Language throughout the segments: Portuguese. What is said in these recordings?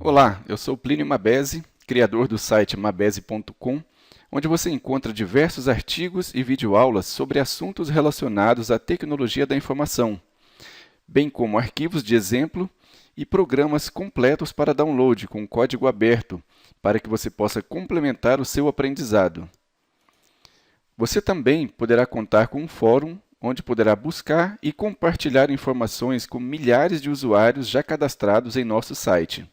Olá, eu sou Plínio Mabesi, criador do site mabesi.com, onde você encontra diversos artigos e videoaulas sobre assuntos relacionados à tecnologia da informação, bem como arquivos de exemplo e programas completos para download com código aberto, para que você possa complementar o seu aprendizado. Você também poderá contar com um fórum onde poderá buscar e compartilhar informações com milhares de usuários já cadastrados em nosso site.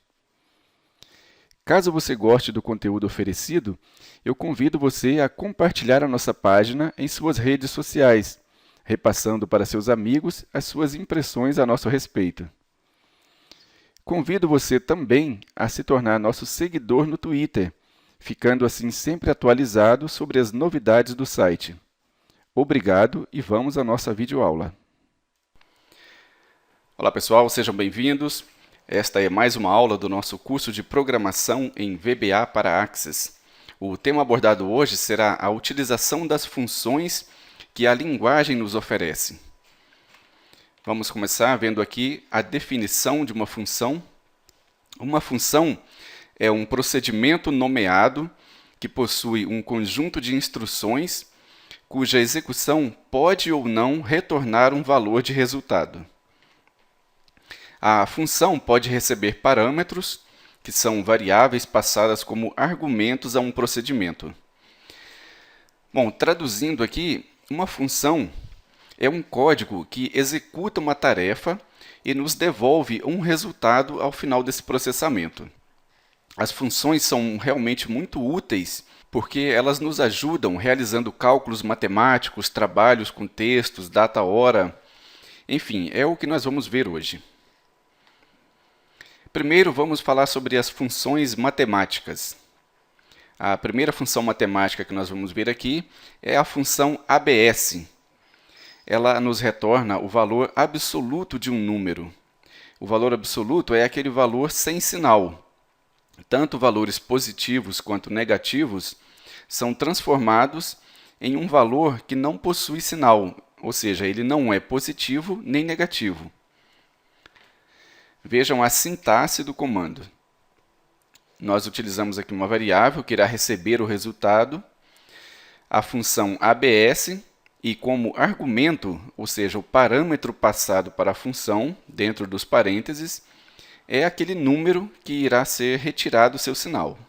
Caso você goste do conteúdo oferecido, eu convido você a compartilhar a nossa página em suas redes sociais, repassando para seus amigos as suas impressões a nosso respeito. Convido você também a se tornar nosso seguidor no Twitter, ficando assim sempre atualizado sobre as novidades do site. Obrigado e vamos à nossa videoaula. Olá pessoal, sejam bem-vindos. Esta é mais uma aula do nosso curso de Programação em VBA para Access. O tema abordado hoje será a utilização das funções que a linguagem nos oferece. Vamos começar vendo aqui a definição de uma função. Uma função é um procedimento nomeado que possui um conjunto de instruções cuja execução pode ou não retornar um valor de resultado. A função pode receber parâmetros, que são variáveis passadas como argumentos a um procedimento. Bom, traduzindo aqui, uma função é um código que executa uma tarefa e nos devolve um resultado ao final desse processamento. As funções são realmente muito úteis porque elas nos ajudam realizando cálculos matemáticos, trabalhos com textos, data-hora, enfim, é o que nós vamos ver hoje. Primeiro, vamos falar sobre as funções matemáticas. A primeira função matemática que nós vamos ver aqui é a função ABS. Ela nos retorna o valor absoluto de um número. O valor absoluto é aquele valor sem sinal. Tanto valores positivos quanto negativos são transformados em um valor que não possui sinal, ou seja, ele não é positivo nem negativo. Vejam a sintaxe do comando. Nós utilizamos aqui uma variável que irá receber o resultado, a função ABS, e como argumento, ou seja, o parâmetro passado para a função, dentro dos parênteses, é aquele número que irá ser retirado o seu sinal.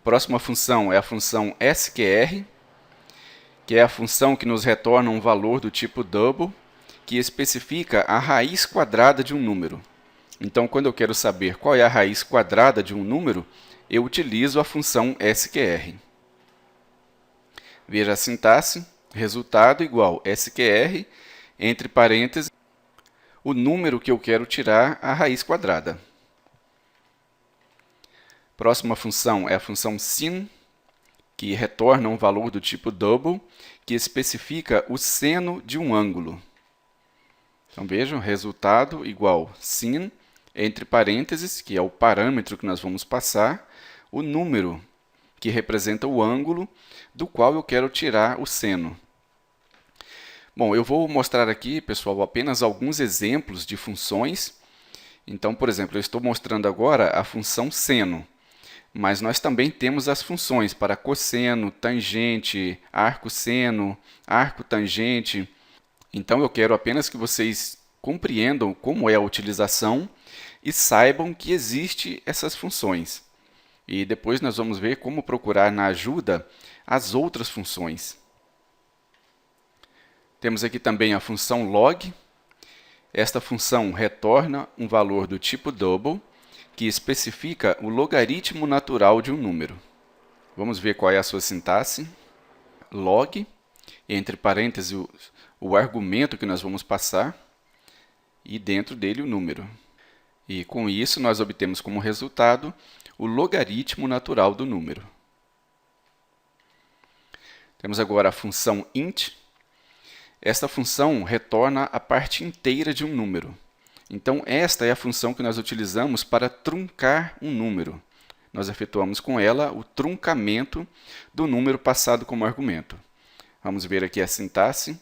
Próxima função é a função SQR, que é a função que nos retorna um valor do tipo double, que especifica a raiz quadrada de um número. Então, quando eu quero saber qual é a raiz quadrada de um número, eu utilizo a função SQR. Veja a sintaxe, resultado igual SQR, entre parênteses, o número que eu quero tirar, a raiz quadrada. Próxima função é a função sin, que retorna um valor do tipo double, que especifica o seno de um ângulo. Então, vejam, resultado igual sin, entre parênteses, que é o parâmetro que nós vamos passar, o número, que representa o ângulo do qual eu quero tirar o seno. Bom, eu vou mostrar aqui, pessoal, apenas alguns exemplos de funções. Então, por exemplo, eu estou mostrando agora a função seno, mas nós também temos as funções para cosseno, tangente, arco-seno, arco-tangente. Então, eu quero apenas que vocês compreendam como é a utilização e saibam que existem essas funções. E depois nós vamos ver como procurar na ajuda as outras funções. Temos aqui também a função log. Esta função retorna um valor do tipo double, que especifica o logaritmo natural de um número. Vamos ver qual é a sua sintaxe. Log, entre parênteses, o argumento que nós vamos passar, e dentro dele o número. E com isso nós obtemos como resultado o logaritmo natural do número. Temos agora a função int. Esta função retorna a parte inteira de um número. Então, esta é a função que nós utilizamos para truncar um número. Nós efetuamos com ela o truncamento do número passado como argumento. Vamos ver aqui a sintaxe.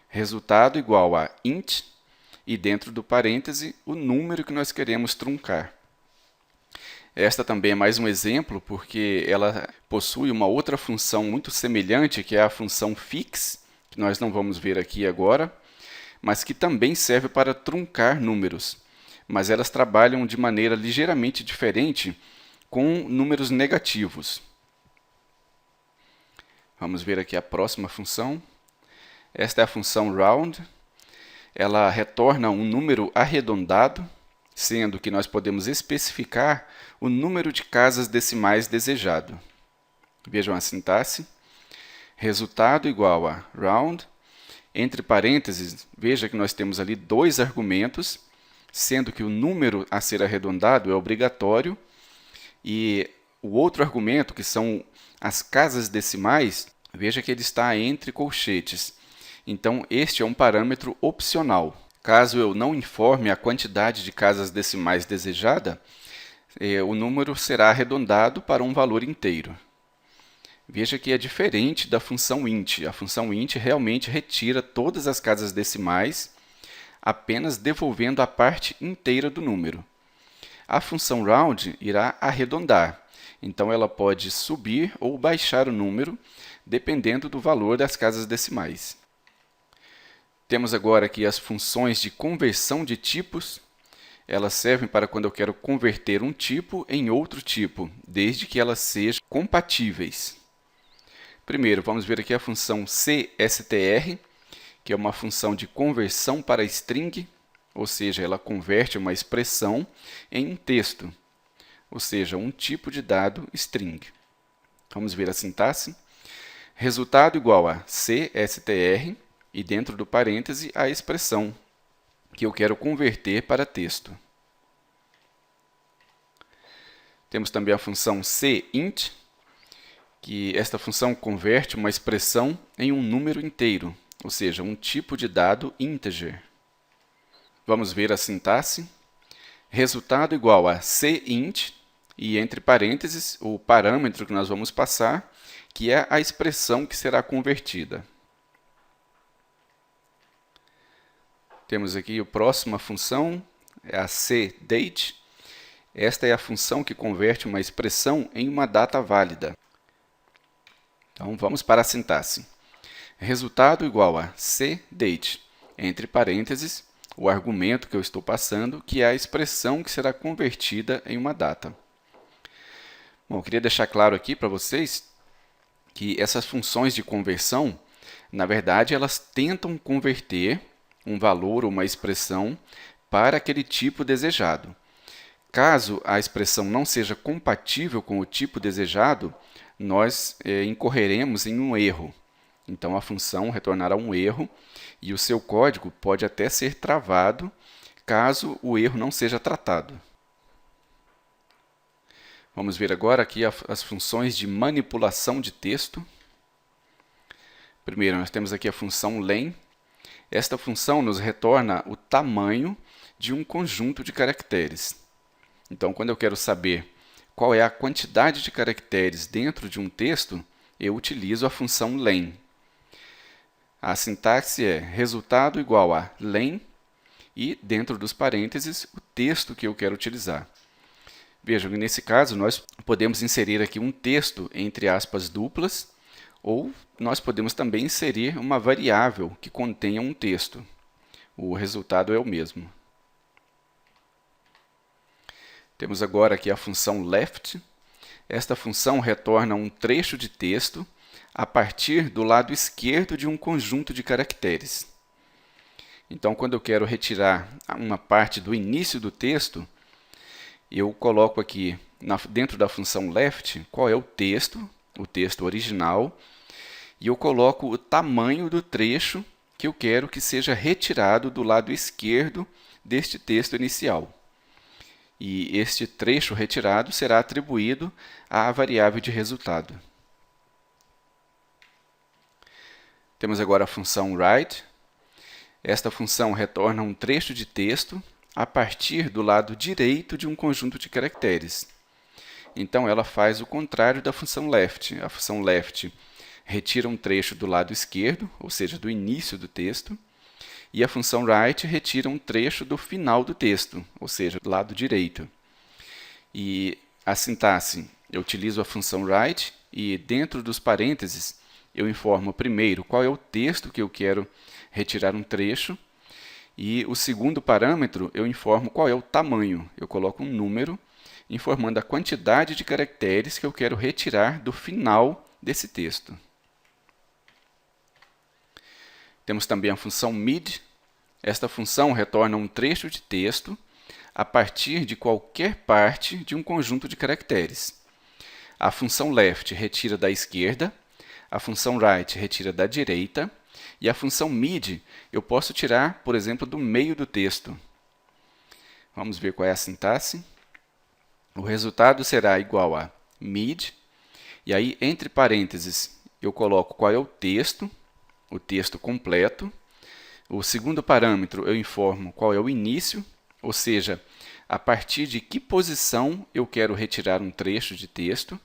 Resultado igual a int, e dentro do parêntese, o número que nós queremos truncar. Esta também é mais um exemplo, porque ela possui uma outra função muito semelhante, que é a função fix, que nós não vamos ver aqui agora, mas que também serve para truncar números. Mas elas trabalham de maneira ligeiramente diferente com números negativos. Vamos ver aqui a próxima função. Esta é a função round. Ela retorna um número arredondado, sendo que nós podemos especificar o número de casas decimais desejado. Vejam a sintaxe. Resultado igual a round. Entre parênteses, veja que nós temos ali dois argumentos, sendo que o número a ser arredondado é obrigatório, e o outro argumento, que são as casas decimais, veja que ele está entre colchetes. Então, este é um parâmetro opcional. Caso eu não informe a quantidade de casas decimais desejada, o número será arredondado para um valor inteiro. Veja que é diferente da função int. A função int realmente retira todas as casas decimais, apenas devolvendo a parte inteira do número. A função round irá arredondar, então ela pode subir ou baixar o número, dependendo do valor das casas decimais. Temos agora aqui as funções de conversão de tipos. Elas servem para quando eu quero converter um tipo em outro tipo, desde que elas sejam compatíveis. Primeiro, vamos ver aqui a função cstr, que é uma função de conversão para string, ou seja, ela converte uma expressão em um texto, ou seja, um tipo de dado string. Vamos ver a sintaxe. Resultado igual a cstr e dentro do parêntese a expressão que eu quero converter para texto. Temos também a função cint, que esta função converte uma expressão em um número inteiro, ou seja, um tipo de dado integer. Vamos ver a sintaxe. Resultado igual a cint e entre parênteses o parâmetro que nós vamos passar, que é a expressão que será convertida. Temos aqui a próxima função, é a cdate. Esta é a função que converte uma expressão em uma data válida. Então, vamos para a sintaxe. Resultado igual a cdate, entre parênteses, o argumento que eu estou passando, que é a expressão que será convertida em uma data. Bom, eu queria deixar claro aqui para vocês que essas funções de conversão, na verdade, elas tentam converter um valor ou uma expressão para aquele tipo desejado. Caso a expressão não seja compatível com o tipo desejado, nós incorreremos em um erro. Então, a função retornará um erro e o seu código pode até ser travado caso o erro não seja tratado. Vamos ver agora aqui as funções de manipulação de texto. Primeiro, nós temos aqui a função len. Esta função nos retorna o tamanho de um conjunto de caracteres. Então, quando eu quero saber qual é a quantidade de caracteres dentro de um texto, eu utilizo a função len. A sintaxe é resultado igual a len e, dentro dos parênteses, o texto que eu quero utilizar. Vejam que, nesse caso, nós podemos inserir aqui um texto entre aspas duplas, ou nós podemos também inserir uma variável que contenha um texto. O resultado é o mesmo. Temos agora aqui a função left. Esta função retorna um trecho de texto a partir do lado esquerdo de um conjunto de caracteres. Então, quando eu quero retirar uma parte do início do texto, eu coloco aqui dentro da função left qual é o texto original, e eu coloco o tamanho do trecho que eu quero que seja retirado do lado esquerdo deste texto inicial. E este trecho retirado será atribuído à variável de resultado. Temos agora a função write. Esta função retorna um trecho de texto a partir do lado direito de um conjunto de caracteres. Então, ela faz o contrário da função left. A função left retira um trecho do lado esquerdo, ou seja, do início do texto, e a função write retira um trecho do final do texto, ou seja, do lado direito. E a sintaxe, eu utilizo a função write e dentro dos parênteses eu informo primeiro qual é o texto que eu quero retirar um trecho e o segundo parâmetro eu informo qual é o tamanho. Eu coloco um número informando a quantidade de caracteres que eu quero retirar do final desse texto. Temos também a função mid. Esta função retorna um trecho de texto a partir de qualquer parte de um conjunto de caracteres. A função left retira da esquerda, a função right retira da direita, e a função mid eu posso tirar, por exemplo, do meio do texto. Vamos ver qual é a sintaxe. O resultado será igual a mid, e aí entre parênteses eu coloco qual é o texto completo. O segundo parâmetro eu informo qual é o início, ou seja, a partir de que posição eu quero retirar um trecho de texto.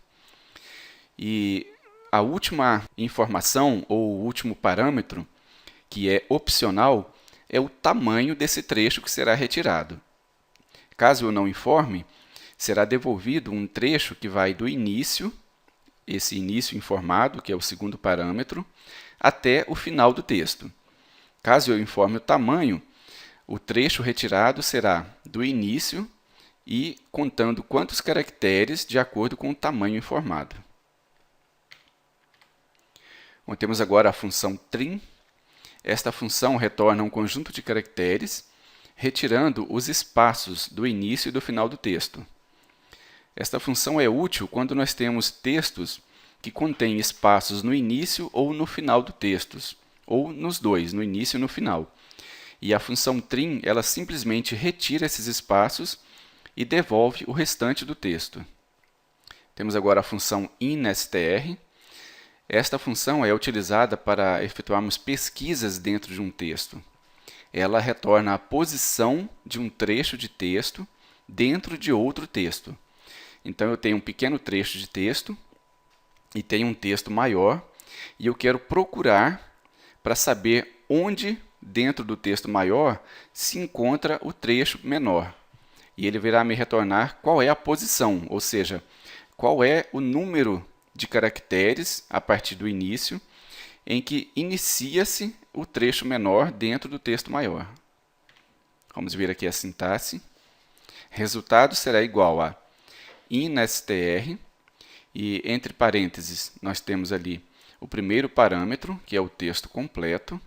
E a última informação, ou o último parâmetro, que é opcional, é o tamanho desse trecho que será retirado. Caso eu não informe, será devolvido um trecho que vai do início, esse início informado, que é o segundo parâmetro, até o final do texto. Caso eu informe o tamanho, o trecho retirado será do início e contando quantos caracteres de acordo com o tamanho informado. Bom, temos agora a função trim. Esta função retorna um conjunto de caracteres, retirando os espaços do início e do final do texto. Esta função é útil quando nós temos textos que contêm espaços no início ou no final do texto, ou nos dois, no início e no final. E a função trim, ela simplesmente retira esses espaços e devolve o restante do texto. Temos agora a função instr. Esta função é utilizada para efetuarmos pesquisas dentro de um texto. Ela retorna a posição de um trecho de texto dentro de outro texto. Então, eu tenho um pequeno trecho de texto e tenho um texto maior e eu quero procurar para saber onde dentro do texto maior se encontra o trecho menor. E ele virá me retornar qual é a posição, ou seja, qual é o número de caracteres a partir do início em que inicia-se o trecho menor dentro do texto maior. Vamos ver aqui a sintaxe. Resultado será igual a instr, e entre parênteses nós temos ali o primeiro parâmetro, que é o texto completo,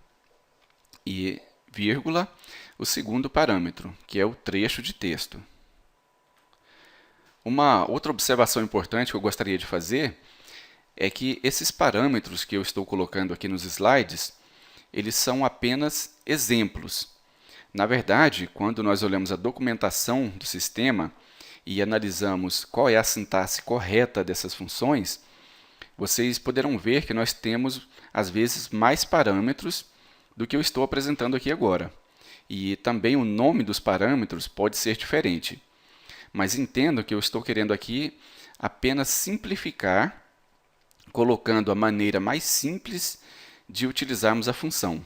e vírgula, o segundo parâmetro, que é o trecho de texto. Uma outra observação importante que eu gostaria de fazer é que esses parâmetros que eu estou colocando aqui nos slides, eles são apenas exemplos. Na verdade, quando nós olhamos a documentação do sistema e analisamos qual é a sintaxe correta dessas funções, vocês poderão ver que nós temos, às vezes, mais parâmetros do que eu estou apresentando aqui agora. E também o nome dos parâmetros pode ser diferente. Mas entendo que eu estou querendo aqui apenas simplificar, colocando a maneira mais simples de utilizarmos a função.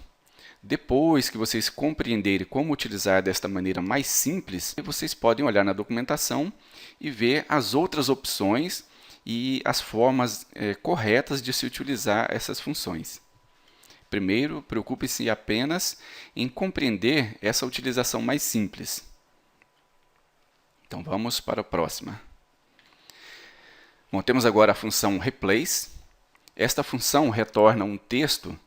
Depois que vocês compreenderem como utilizar desta maneira mais simples, vocês podem olhar na documentação e ver as outras opções e as formas corretas de se utilizar essas funções. Primeiro, preocupe-se apenas em compreender essa utilização mais simples. Então, vamos para a próxima. Bom, temos agora a função replace. Esta função retorna um texto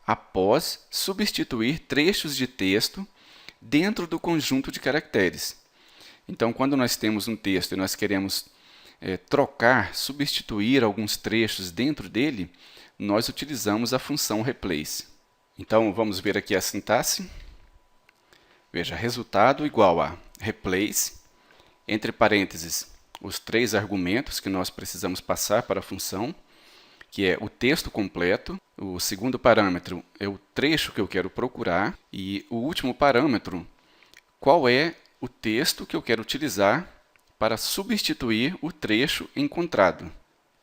após substituir trechos de texto dentro do conjunto de caracteres. Então, quando nós temos um texto e nós queremos trocar, substituir alguns trechos dentro dele, nós utilizamos a função replace. Então, vamos ver aqui a sintaxe. Veja, resultado igual a replace, entre parênteses, os três argumentos que nós precisamos passar para a função, que é o texto completo, o segundo parâmetro é o trecho que eu quero procurar, e o último parâmetro, qual é o texto que eu quero utilizar para substituir o trecho encontrado.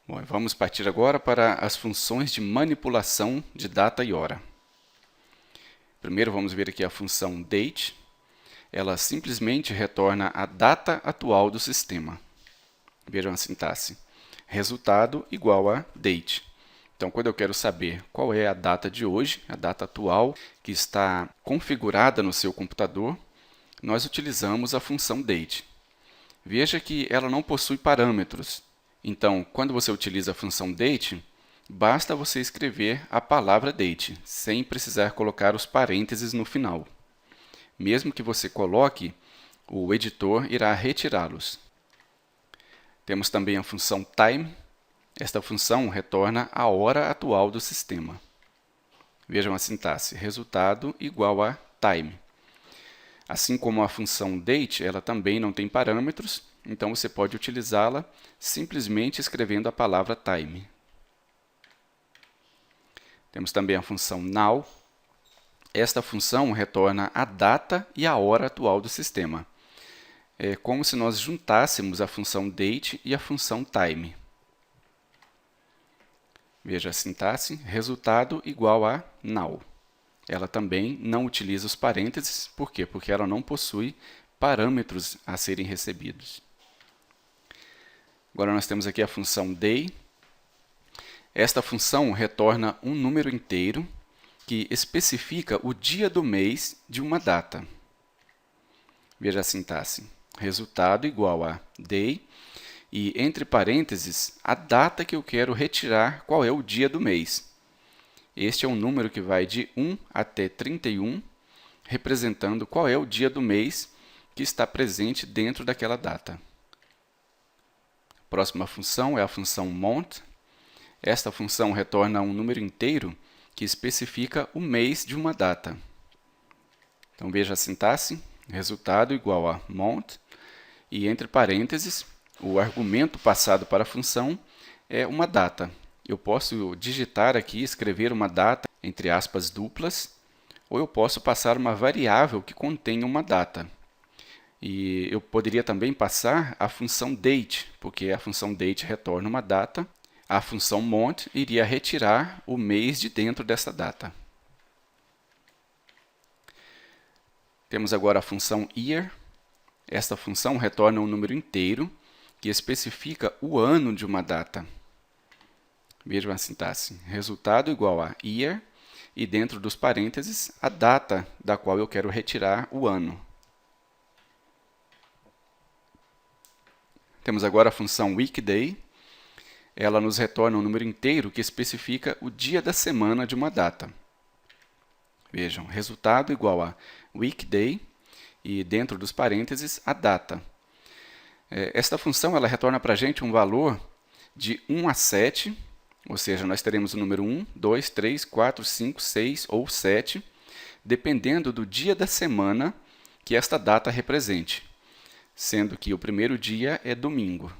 Bom, vamos partir agora para as funções de manipulação de data e hora. Primeiro vamos ver aqui a função date. Ela simplesmente retorna a data atual do sistema. Vejam a sintaxe. Resultado igual a date. Então, quando eu quero saber qual é a data de hoje, a data atual que está configurada no seu computador, nós utilizamos a função date. Veja que ela não possui parâmetros. Então, quando você utiliza a função date, basta você escrever a palavra date, sem precisar colocar os parênteses no final. Mesmo que você coloque, o editor irá retirá-los. Temos também a função time. Esta função retorna a hora atual do sistema. Vejam a sintaxe, resultado igual a time. Assim como a função date, ela também não tem parâmetros, então você pode utilizá-la simplesmente escrevendo a palavra time. Temos também a função now. Esta função retorna a data e a hora atual do sistema. É como se nós juntássemos a função date e a função time. Veja a sintaxe, resultado igual a now. Ela também não utiliza os parênteses, por quê? Porque ela não possui parâmetros a serem recebidos. Agora nós temos aqui a função day. Esta função retorna um número inteiro que especifica o dia do mês de uma data. Veja a sintaxe, resultado igual a day, e entre parênteses, a data que eu quero retirar, qual é o dia do mês. Este é um número que vai de 1 até 31, representando qual é o dia do mês que está presente dentro daquela data. A próxima função é a função mount. Esta função retorna um número inteiro que especifica o mês de uma data. Então, veja a sintaxe, resultado igual a mount, e entre parênteses, o argumento passado para a função é uma data. Eu posso digitar aqui, escrever uma data, entre aspas, duplas, ou eu posso passar uma variável que contém uma data. E eu poderia também passar a função date, porque a função date retorna uma data. A função mount iria retirar o mês de dentro dessa data. Temos agora a função year. Esta função retorna um número inteiro que especifica o ano de uma data. Vejam a sintaxe, resultado igual a year, e dentro dos parênteses, a data da qual eu quero retirar o ano. Temos agora a função weekday. Ela nos retorna um número inteiro que especifica o dia da semana de uma data. Vejam, resultado igual a weekday, e dentro dos parênteses, a data. Esta função ela retorna para a gente um valor de 1 a 7, ou seja, nós teremos o número 1, 2, 3, 4, 5, 6 ou 7, dependendo do dia da semana que esta data represente, sendo que o primeiro dia é domingo.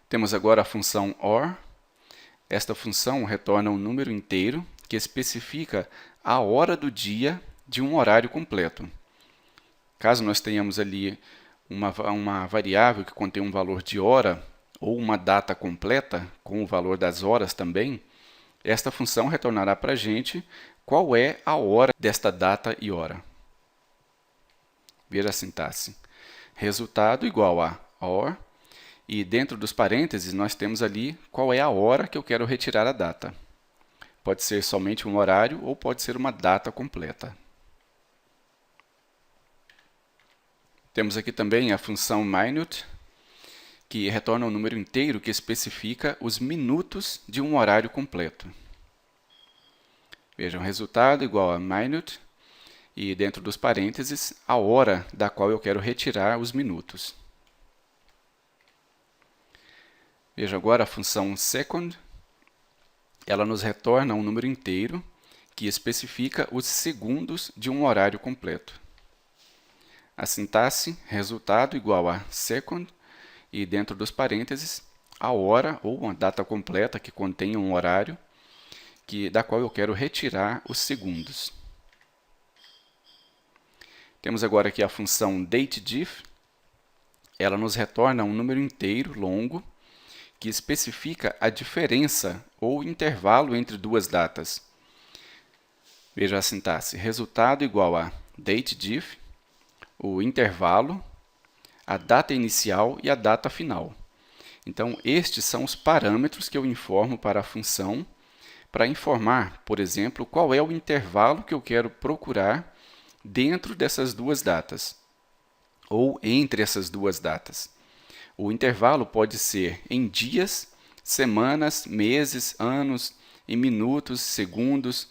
Temos agora a função OR. Esta função retorna um número inteiro que especifica a hora do dia de um horário completo. Caso nós tenhamos ali uma variável que contém um valor de hora ou uma data completa, com o valor das horas também, esta função retornará para a gente qual é a hora desta data e hora. Veja a sintaxe. Resultado igual a OR, e dentro dos parênteses nós temos ali qual é a hora que eu quero retirar a data. Pode ser somente um horário ou pode ser uma data completa. Temos aqui também a função minute, que retorna um número inteiro que especifica os minutos de um horário completo. Vejam, resultado igual a minute, e dentro dos parênteses, a hora da qual eu quero retirar os minutos. Veja agora a função second. Ela nos retorna um número inteiro que especifica os segundos de um horário completo. A sintaxe, resultado igual a second, e dentro dos parênteses, a hora ou uma data completa que contém um horário, da qual eu quero retirar os segundos. Temos agora aqui a função datediff. Ela nos retorna um número inteiro longo que especifica a diferença ou intervalo entre duas datas. Veja a sintaxe, resultado igual a datediff. o intervalo, a data inicial e a data final. Então, estes são os parâmetros que eu informo para a função para informar, por exemplo, qual é o intervalo que eu quero procurar dentro dessas duas datas, ou entre essas duas datas. O intervalo pode ser em dias, semanas, meses, anos, em minutos, segundos.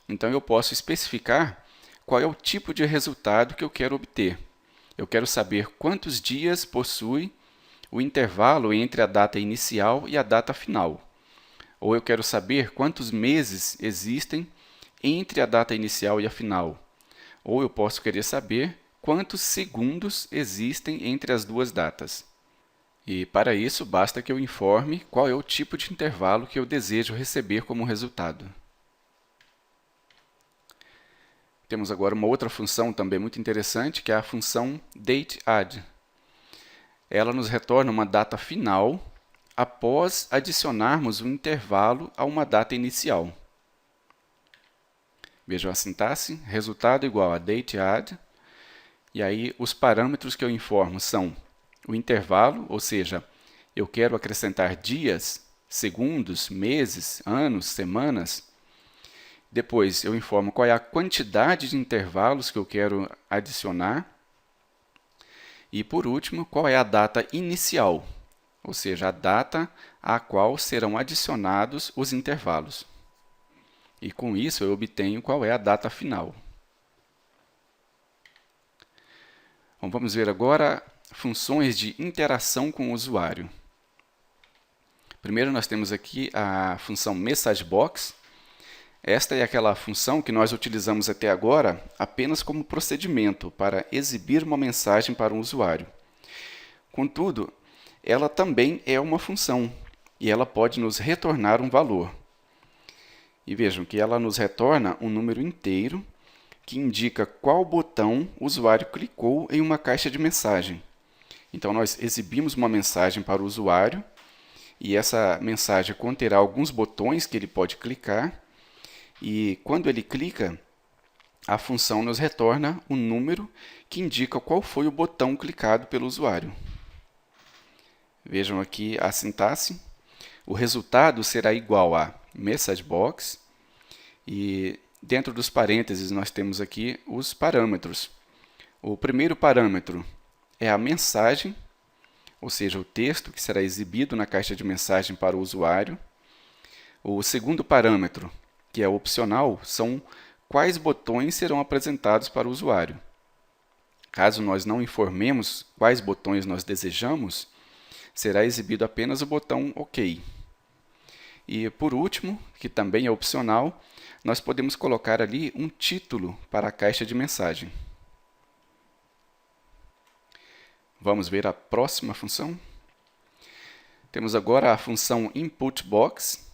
Então, eu posso especificar qual é o tipo de resultado que eu quero obter. Eu quero saber quantos dias possui o intervalo entre a data inicial e a data final. Ou eu quero saber quantos meses existem entre a data inicial e a final. Ou eu posso querer saber quantos segundos existem entre as duas datas. E para isso, basta que eu informe qual é o tipo de intervalo que eu desejo receber como resultado. Temos agora uma outra função também muito interessante, que é a função dateAdd. Ela nos retorna uma data final após adicionarmos um intervalo a uma data inicial. Vejam a sintaxe, resultado igual a dateAdd, e aí os parâmetros que eu informo são o intervalo, ou seja, eu quero acrescentar dias, segundos, meses, anos, semanas. Depois eu informo qual é a quantidade de intervalos que eu quero adicionar. E por último, qual é a data inicial, ou seja, a data à qual serão adicionados os intervalos. E com isso eu obtenho qual é a data final. Bom, vamos ver agora funções de interação com o usuário. Primeiro nós temos aqui a função MessageBox. Esta é aquela função que nós utilizamos até agora apenas como procedimento para exibir uma mensagem para um usuário. Contudo, ela também é uma função e ela pode nos retornar um valor. E vejam que ela nos retorna um número inteiro que indica qual botão o usuário clicou em uma caixa de mensagem. Então, nós exibimos uma mensagem para o usuário e essa mensagem conterá alguns botões que ele pode clicar. E quando ele clica, a função nos retorna um número que indica qual foi o botão clicado pelo usuário. Vejam aqui a sintaxe. O resultado será igual a MessageBox e dentro dos parênteses nós temos aqui os parâmetros. O primeiro parâmetro é a mensagem, ou seja, o texto que será exibido na caixa de mensagem para o usuário. O segundo parâmetro, que é opcional, são quais botões serão apresentados para o usuário. Caso nós não informemos quais botões nós desejamos, será exibido apenas o botão OK. E por último, que também é opcional, nós podemos colocar ali um título para a caixa de mensagem. Vamos ver a próxima função. Temos agora a função InputBox,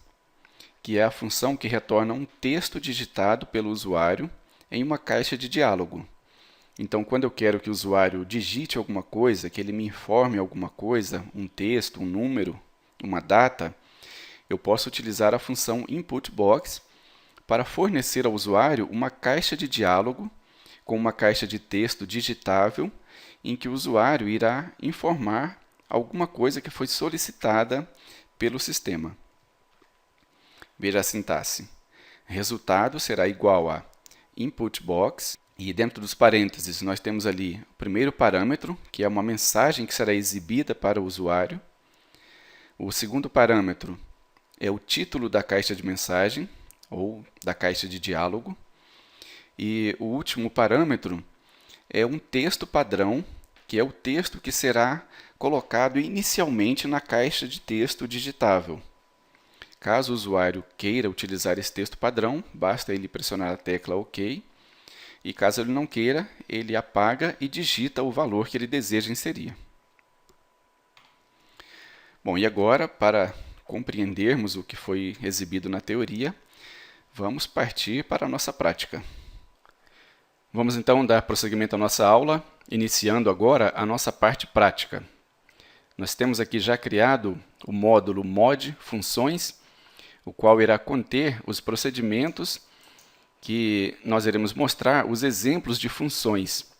que é a função que retorna um texto digitado pelo usuário em uma caixa de diálogo. Então, quando eu quero que o usuário digite alguma coisa, que ele me informe alguma coisa, um texto, um número, uma data, eu posso utilizar a função InputBox para fornecer ao usuário uma caixa de diálogo com uma caixa de texto digitável em que o usuário irá informar alguma coisa que foi solicitada pelo sistema. Veja a sintaxe. Resultado será igual a InputBox e dentro dos parênteses nós temos ali o primeiro parâmetro, que é uma mensagem que será exibida para o usuário. O segundo parâmetro é o título da caixa de mensagem ou da caixa de diálogo. E o último parâmetro é um texto padrão, que é o texto que será colocado inicialmente na caixa de texto digitável. Caso o usuário queira utilizar esse texto padrão, basta ele pressionar a tecla OK. E caso ele não queira, ele apaga e digita o valor que ele deseja inserir. Bom, e agora, para compreendermos o que foi exibido na teoria, vamos partir para a nossa prática. Vamos então dar prosseguimento à nossa aula, iniciando agora a nossa parte prática. Nós temos aqui já criado o módulo mod funções, o qual irá conter os procedimentos que nós iremos mostrar os exemplos de funções.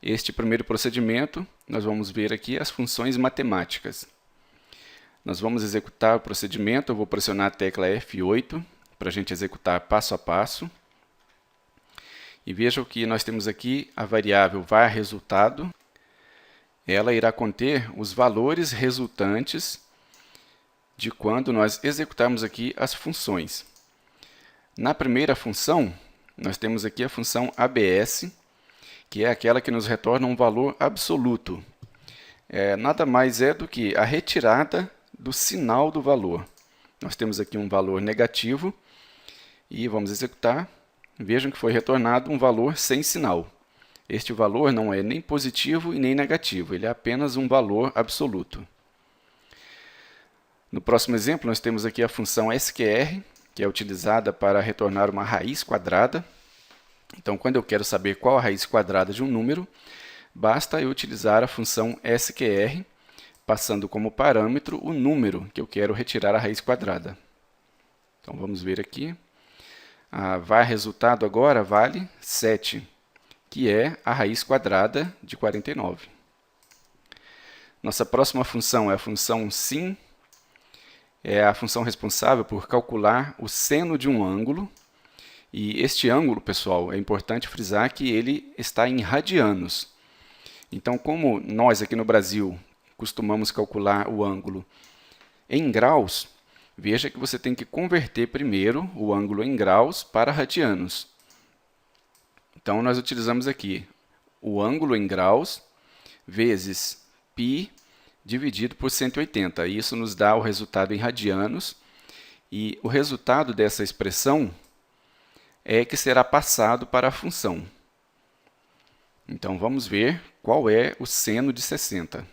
este primeiro procedimento, nós vamos ver aqui as funções matemáticas. Nós vamos executar o procedimento, eu vou pressionar a tecla F8 para a gente executar passo a passo. E vejam que nós temos aqui a variável var resultado. Ela irá conter os valores resultantes de quando nós executarmos aqui as funções. Na primeira função, nós temos aqui a função ABS, que é aquela que nos retorna um valor absoluto. Nada mais é do que a retirada do sinal do valor. Nós temos aqui um valor negativo e vamos executar. Vejam que foi retornado um valor sem sinal. Este valor não é nem positivo e nem negativo, ele é apenas um valor absoluto. No próximo exemplo, nós temos aqui a função SQR, que é utilizada para retornar uma raiz quadrada. Então, quando eu quero saber qual a raiz quadrada de um número, basta eu utilizar a função SQR, passando como parâmetro o número que eu quero retirar a raiz quadrada. Então, vamos ver aqui. A var resultado agora vale 7, que é a raiz quadrada de 49. Nossa próxima função é a função sin, é a função responsável por calcular o seno de um ângulo. E este ângulo, pessoal, é importante frisar que ele está em radianos. Então, como nós aqui no Brasil costumamos calcular o ângulo em graus, veja que você tem que converter primeiro o ângulo em graus para radianos. Então, nós utilizamos aqui o ângulo em graus vezes π dividido por 180. Isso nos dá o resultado em radianos. E o resultado dessa expressão é que será passado para a função. Então, vamos ver qual é o seno de 60.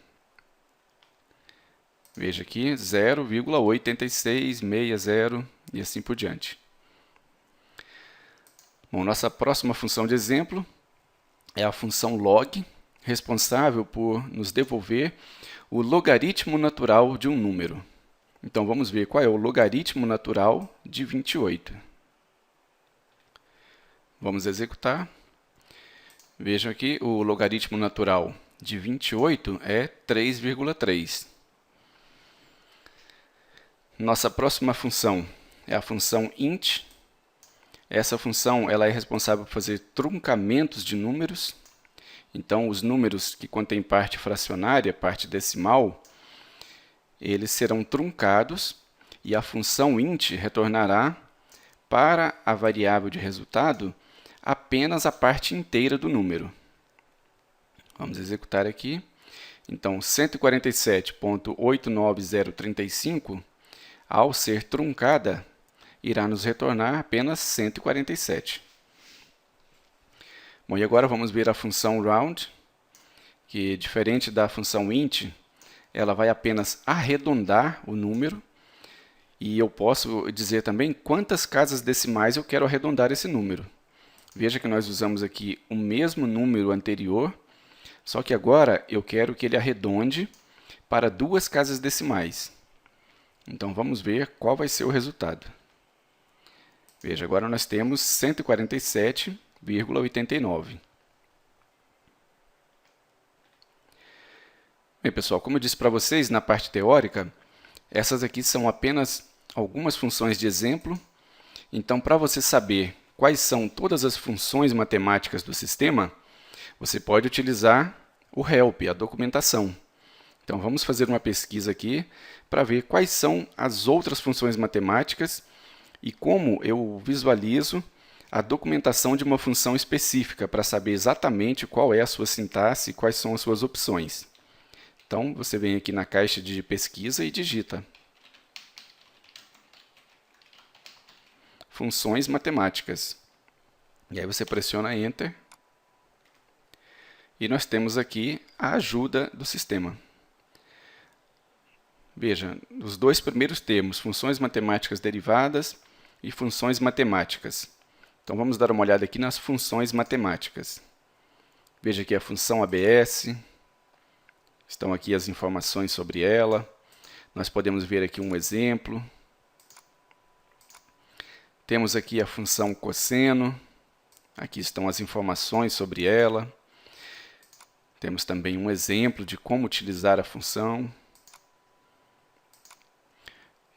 Veja aqui, 0,8660 e assim por diante. Bom, nossa próxima função de exemplo é a função log, responsável por nos devolver o logaritmo natural de um número. Então, vamos ver qual é o logaritmo natural de 28. Vamos executar. Vejam aqui, o logaritmo natural de 28 é 3,3. Nossa próxima função é a função int. Essa função ela é responsável por fazer truncamentos de números. Então, os números que contêm parte fracionária, parte decimal, eles serão truncados e a função int retornará para a variável de resultado apenas a parte inteira do número. Vamos executar aqui. Então, 147.89035, ao ser truncada, irá nos retornar apenas 147. Bom, e agora vamos ver a função round, que diferente da função int, ela vai apenas arredondar o número. E eu posso dizer também quantas casas decimais eu quero arredondar esse número. Veja que nós usamos aqui o mesmo número anterior, só que agora eu quero que ele arredonde para 2 casas decimais. Então, vamos ver qual vai ser o resultado. Veja, agora nós temos 147,89. Bem, pessoal, como eu disse para vocês na parte teórica, essas aqui são apenas algumas funções de exemplo. Então, para você saber quais são todas as funções matemáticas do sistema, você pode utilizar o help, a documentação. Então, vamos fazer uma pesquisa aqui para ver quais são as outras funções matemáticas e como eu visualizo a documentação de uma função específica para saber exatamente qual é a sua sintaxe e quais são as suas opções. Então, você vem aqui na caixa de pesquisa e digita funções matemáticas. E aí você pressiona Enter. E nós temos aqui a ajuda do sistema. Veja, os 2 primeiros termos, funções matemáticas derivadas e funções matemáticas. Então, vamos dar uma olhada aqui nas funções matemáticas. Veja aqui a função ABS. Estão aqui as informações sobre ela. Nós podemos ver aqui um exemplo. Temos aqui a função cosseno. Aqui estão as informações sobre ela. Temos também um exemplo de como utilizar a função.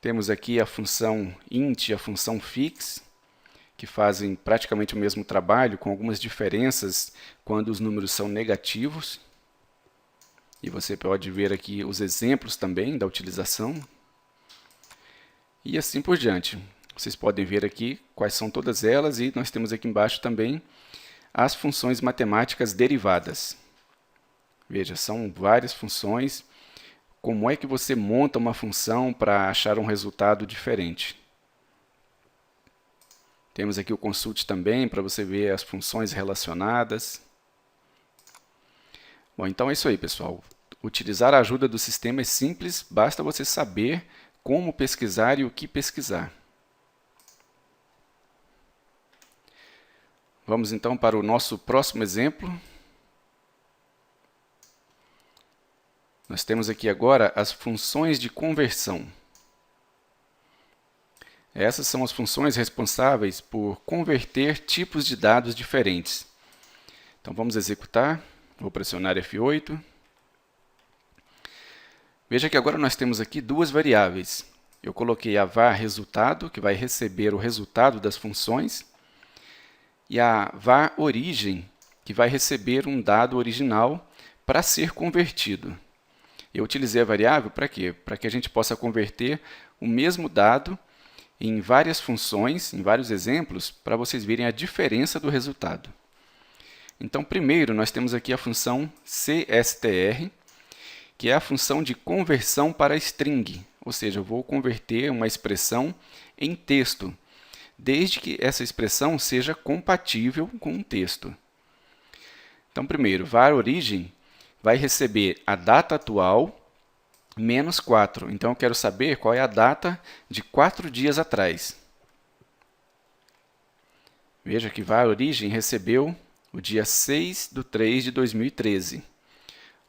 Temos aqui a função int e a função fix, que fazem praticamente o mesmo trabalho, com algumas diferenças quando os números são negativos. E você pode ver aqui os exemplos também da utilização. E assim por diante. Vocês podem ver aqui quais são todas elas, e nós temos aqui embaixo também as funções matemáticas derivadas. Veja, são várias funções. Como é que você monta uma função para achar um resultado diferente? Temos aqui o consult também, para você ver as funções relacionadas. Bom, então é isso aí, pessoal. Utilizar a ajuda do sistema é simples, basta você saber como pesquisar e o que pesquisar. Vamos então para o nosso próximo exemplo. Nós temos aqui agora as funções de conversão. Essas são as funções responsáveis por converter tipos de dados diferentes. Então vamos executar. Vou pressionar F8. Veja que agora nós temos aqui duas variáveis. Eu coloquei a var resultado, que vai receber o resultado das funções, e a var origem, que vai receber um dado original para ser convertido. Eu utilizei a variável para quê? Para que a gente possa converter o mesmo dado em várias funções, em vários exemplos, para vocês verem a diferença do resultado. Então, primeiro, nós temos aqui a função cstr, que é a função de conversão para string, ou seja, eu vou converter uma expressão em texto, desde que essa expressão seja compatível com um texto. Então, primeiro, var origem vai receber a data atual menos 4. Então, eu quero saber qual é a data de 4 dias atrás. Veja que var origem recebeu o dia 6/3/2013.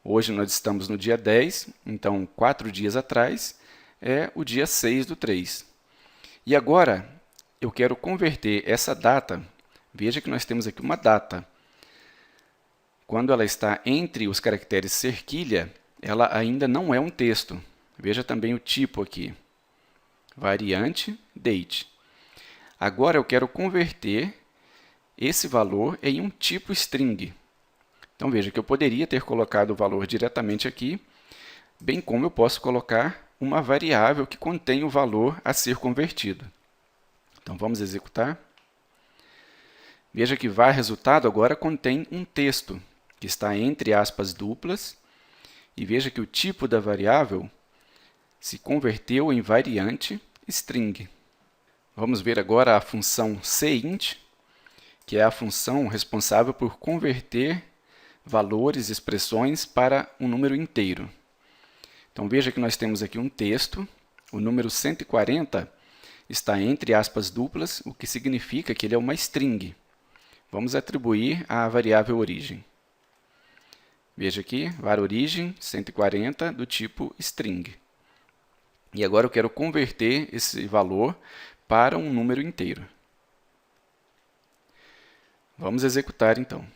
Hoje nós estamos no dia 10, então 4 dias atrás é o dia 6/3. E agora eu quero converter essa data. Veja que nós temos aqui uma data. Quando ela está entre os caracteres cerquilha, ela ainda não é um texto. Veja também o tipo aqui. Variante date. Agora eu quero converter esse valor em um tipo string. Então veja que eu poderia ter colocado o valor diretamente aqui, bem como eu posso colocar uma variável que contém o valor a ser convertido. Então vamos executar. Veja que var resultado agora contém um texto, que está entre aspas duplas, e veja que o tipo da variável se converteu em variante string. Vamos ver agora a função cint, que é a função responsável por converter valores, expressões para um número inteiro. Então veja que nós temos aqui um texto, o número 140 está entre aspas duplas, o que significa que ele é uma string. Vamos atribuir à variável origem. Veja aqui, var origem 140 do tipo string. E agora eu quero converter esse valor para um número inteiro. Vamos executar então.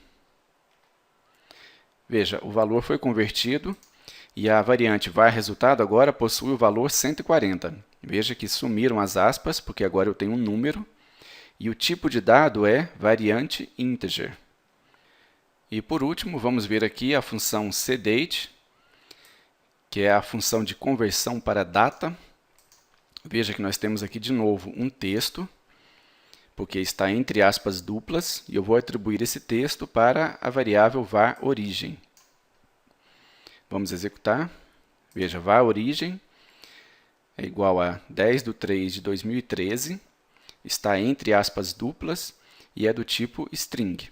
Veja, o valor foi convertido e a variante var resultado agora possui o valor 140. Veja que sumiram as aspas, porque agora eu tenho um número, e o tipo de dado é variante integer. E por último, vamos ver aqui a função cdate, que é a função de conversão para data. Veja que nós temos aqui de novo um texto, porque está entre aspas duplas, e eu vou atribuir esse texto para a variável var origem. Vamos executar. Veja, var origem é igual a 10/3/2013, está entre aspas duplas e é do tipo string.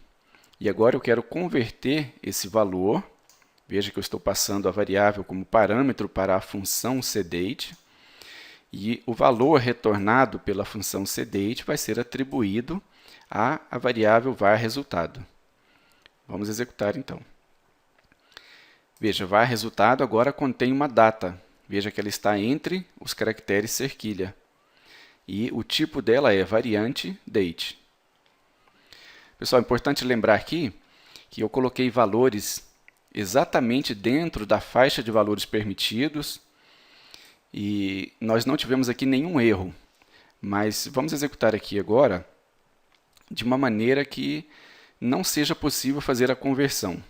E agora eu quero converter esse valor. Veja que eu estou passando a variável como parâmetro para a função cdate. E o valor retornado pela função cdate vai ser atribuído à variável var resultado. Vamos executar então. Veja, var resultado agora contém uma data. Veja que ela está entre os caracteres cerquilha. E o tipo dela é variante date. Pessoal, é importante lembrar aqui que eu coloquei valores exatamente dentro da faixa de valores permitidos e nós não tivemos aqui nenhum erro. Mas vamos executar aqui agora de uma maneira que não seja possível fazer a conversão.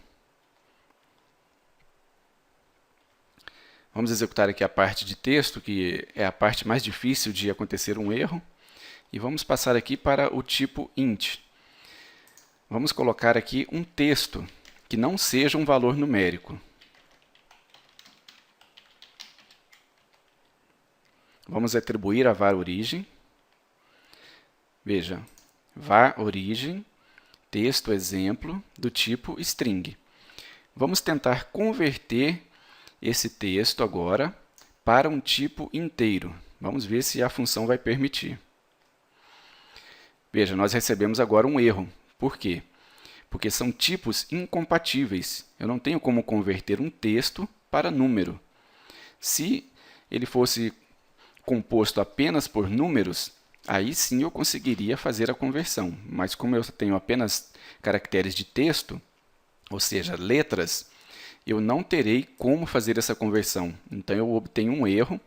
Vamos executar aqui a parte de texto, que é a parte mais difícil de acontecer um erro. E vamos passar aqui para o tipo int. Vamos colocar aqui um texto que não seja um valor numérico. Vamos atribuir a var origem. Veja, var origem, texto exemplo do tipo string. Vamos tentar converter esse texto agora para um tipo inteiro. Vamos ver se a função vai permitir. Veja, nós recebemos agora um erro. Por quê? Porque são tipos incompatíveis. Eu não tenho como converter um texto para número. Se ele fosse composto apenas por números, aí sim eu conseguiria fazer a conversão. Mas como eu tenho apenas caracteres de texto, ou seja, letras, eu não terei como fazer essa conversão. Então eu obtenho um erro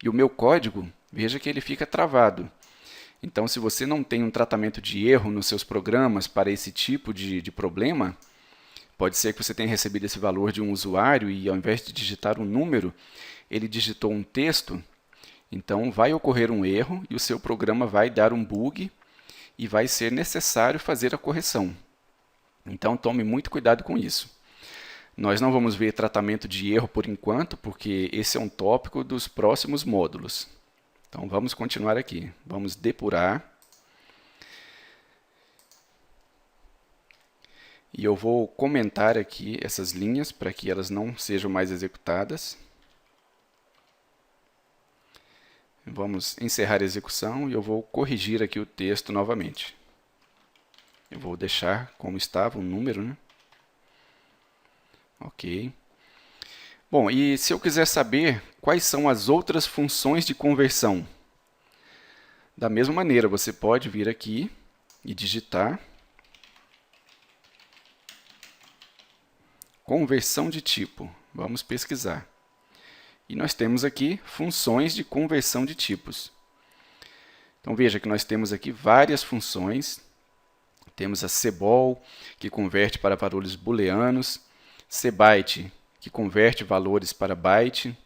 e o meu código, veja que ele fica travado. Então, se você não tem um tratamento de erro nos seus programas para esse tipo de problema, pode ser que você tenha recebido esse valor de um usuário e, ao invés de digitar um número, ele digitou um texto. Então, vai ocorrer um erro e o seu programa vai dar um bug e vai ser necessário fazer a correção. Então, tome muito cuidado com isso. Nós não vamos ver tratamento de erro por enquanto, porque esse é um tópico dos próximos módulos. Então, vamos continuar aqui. Vamos depurar. E eu vou comentar aqui essas linhas para que elas não sejam mais executadas. Vamos encerrar a execução e eu vou corrigir aqui o texto novamente. Eu vou deixar como estava o número, né? Ok. Bom, e se eu quiser saber quais são as outras funções de conversão? Da mesma maneira, você pode vir aqui e digitar conversão de tipo. Vamos pesquisar. E nós temos aqui funções de conversão de tipos. Então veja que nós temos aqui várias funções. Temos a cbol, que converte para valores booleanos, cbyte, que converte valores para byte,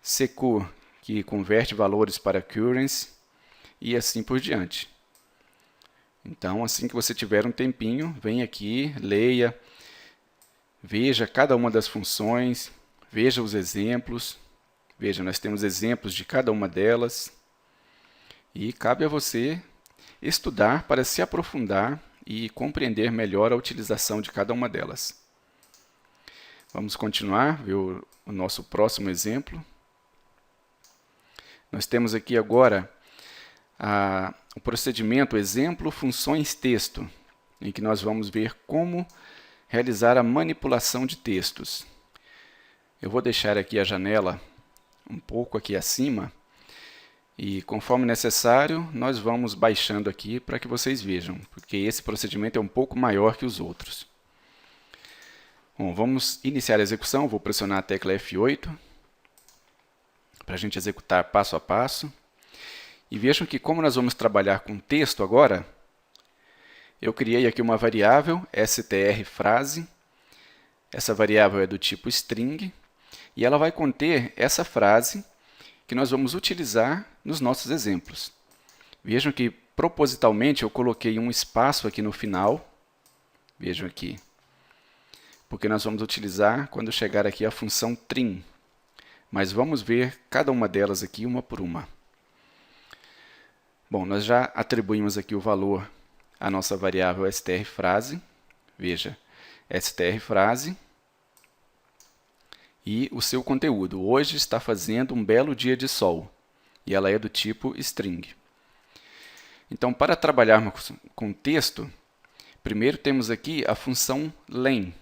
cq, que converte valores para currency, e assim por diante. Então, assim que você tiver um tempinho, vem aqui, leia, veja cada uma das funções, veja os exemplos. Veja, nós temos exemplos de cada uma delas. E cabe a você estudar para se aprofundar e compreender melhor a utilização de cada uma delas. Vamos continuar, ver o nosso próximo exemplo. Nós temos aqui agora o procedimento exemplo funções texto, em que nós vamos ver como realizar a manipulação de textos. Eu vou deixar aqui a janela um pouco aqui acima e, conforme necessário, nós vamos baixando aqui para que vocês vejam, porque esse procedimento é um pouco maior que os outros. Bom, vamos iniciar a execução. Vou pressionar a tecla F8 para a gente executar passo a passo. E vejam que, como nós vamos trabalhar com texto agora, eu criei aqui uma variável strFrase. Essa variável é do tipo string e ela vai conter essa frase que nós vamos utilizar nos nossos exemplos. Vejam que, propositalmente, eu coloquei um espaço aqui no final. Vejam aqui. Porque nós vamos utilizar quando chegar aqui a função trim. Mas vamos ver cada uma delas aqui, uma por uma. Bom, nós já atribuímos aqui o valor à nossa variável strFrase. Veja, strFrase e o seu conteúdo. Hoje está fazendo um belo dia de sol. E ela é do tipo string. Então, para trabalharmos com texto, primeiro temos aqui a função len,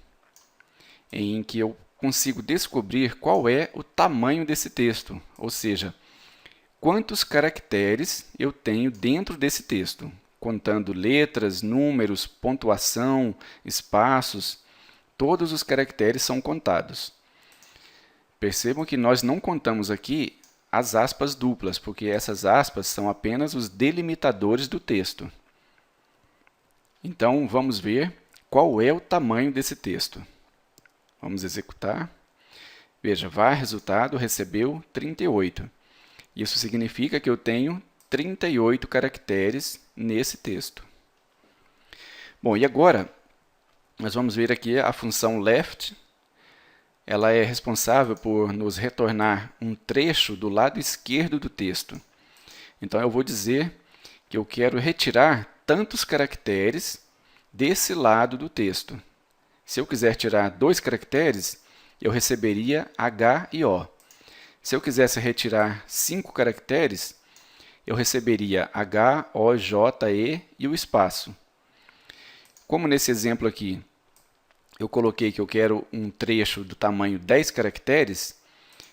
em que eu consigo descobrir qual é o tamanho desse texto, ou seja, quantos caracteres eu tenho dentro desse texto, contando letras, números, pontuação, espaços. todos os caracteres são contados. Percebam que nós não contamos aqui as aspas duplas, porque essas aspas são apenas os delimitadores do texto. Então, vamos ver qual é o tamanho desse texto. Vamos executar. Veja, var resultado recebeu 38. Isso significa que eu tenho 38 caracteres nesse texto. Bom, e agora nós vamos ver aqui a função left. Ela é responsável por nos retornar um trecho do lado esquerdo do texto. Então, eu vou dizer que eu quero retirar tantos caracteres desse lado do texto. Se eu quiser tirar 2 caracteres, eu receberia H e O. Se eu quisesse retirar 5 caracteres, eu receberia H, O, J, E e o espaço. Como nesse exemplo aqui, eu coloquei que eu quero um trecho do tamanho 10 caracteres,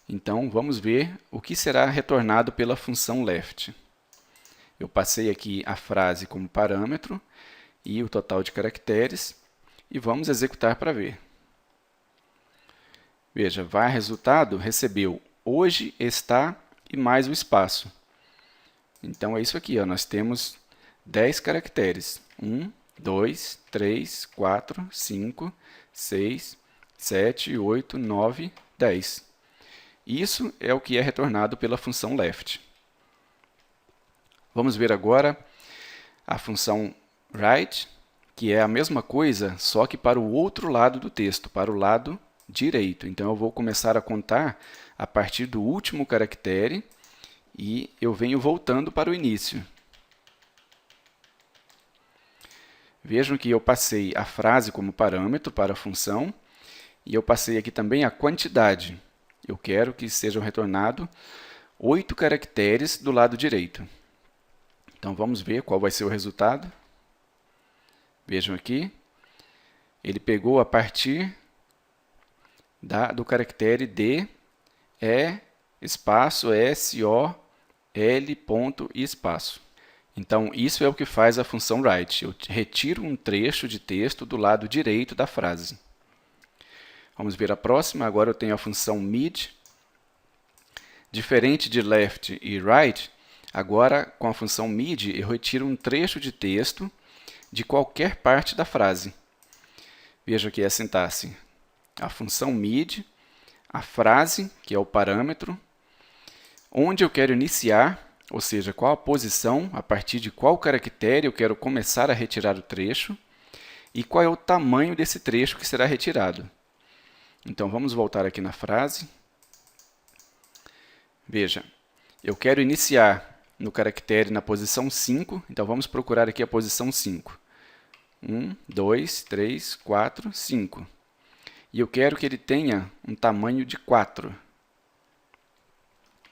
então vamos ver o que será retornado pela função left. Eu passei aqui a frase como parâmetro e o total de caracteres e vamos executar para ver. Veja, var resultado recebeu hoje está e mais o espaço. Então é isso aqui, ó, nós temos 10 caracteres. 1, 2, 3, 4, 5, 6, 7, 8, 9, 10. Isso é o que é retornado pela função left. Vamos ver agora a função right, que é a mesma coisa, só que para o outro lado do texto, para o lado direito. Então, eu vou começar a contar a partir do último caractere e eu venho voltando para o início. Vejam que eu passei a frase como parâmetro para a função e eu passei aqui também a quantidade. Eu quero que sejam retornados 8 caracteres do lado direito. Então, vamos ver qual vai ser o resultado. Vejam aqui, ele pegou a partir do caractere D, E, espaço, S, O, L, ponto e espaço. Então, isso é o que faz a função write. Eu retiro um trecho de texto do lado direito da frase. Vamos ver a próxima. Agora eu tenho a função mid. Diferente de left e right, agora com a função mid eu retiro um trecho de texto de qualquer parte da frase. Veja aqui a sintaxe. A função mid, a frase, que é o parâmetro, onde eu quero iniciar, ou seja, qual a posição, a partir de qual caractere eu quero começar a retirar o trecho, e qual é o tamanho desse trecho que será retirado. Então, vamos voltar aqui na frase. Veja, eu quero iniciar no caractere na posição 5, então vamos procurar aqui a posição 5. 1, 2, 3, 4, 5. E eu quero que ele tenha um tamanho de 4.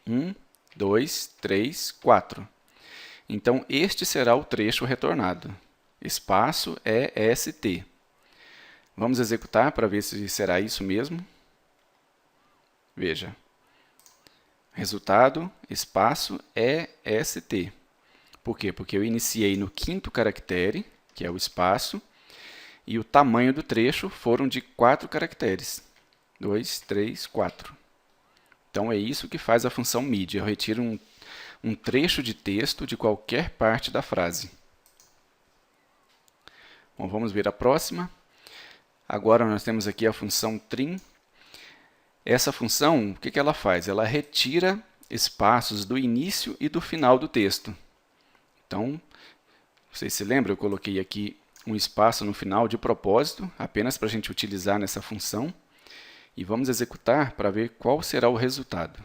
1, 2, 3, 4. Então, este será o trecho retornado. Espaço EST. Vamos executar para ver se será isso mesmo. Veja. Resultado, espaço EST. Por quê? Porque eu iniciei no 5º caractere, que é o espaço, e o tamanho do trecho foram de 4 caracteres. 2, 3, 4. Então, é isso que faz a função mid. Eu retiro um trecho de texto de qualquer parte da frase. Bom, vamos ver a próxima. Agora, nós temos aqui a função trim. Essa função, o que ela faz? Ela retira espaços do início e do final do texto. Então, vocês se lembram? Eu coloquei aqui um espaço no final de propósito, apenas para a gente utilizar nessa função. E vamos executar para ver qual será o resultado.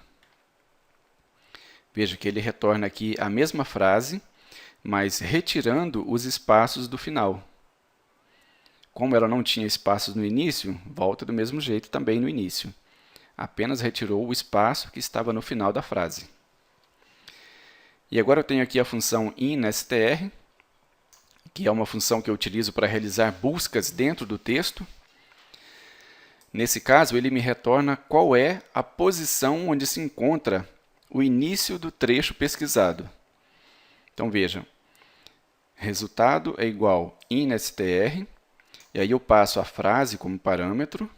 Veja que ele retorna aqui a mesma frase, mas retirando os espaços do final. Como ela não tinha espaços no início, volta do mesmo jeito também no início. Apenas retirou o espaço que estava no final da frase. E agora eu tenho aqui a função instr, que é uma função que eu utilizo para realizar buscas dentro do texto. Nesse caso, ele me retorna qual é a posição onde se encontra o início do trecho pesquisado. Então, vejam, resultado é igual instr, E aí eu passo a frase como parâmetro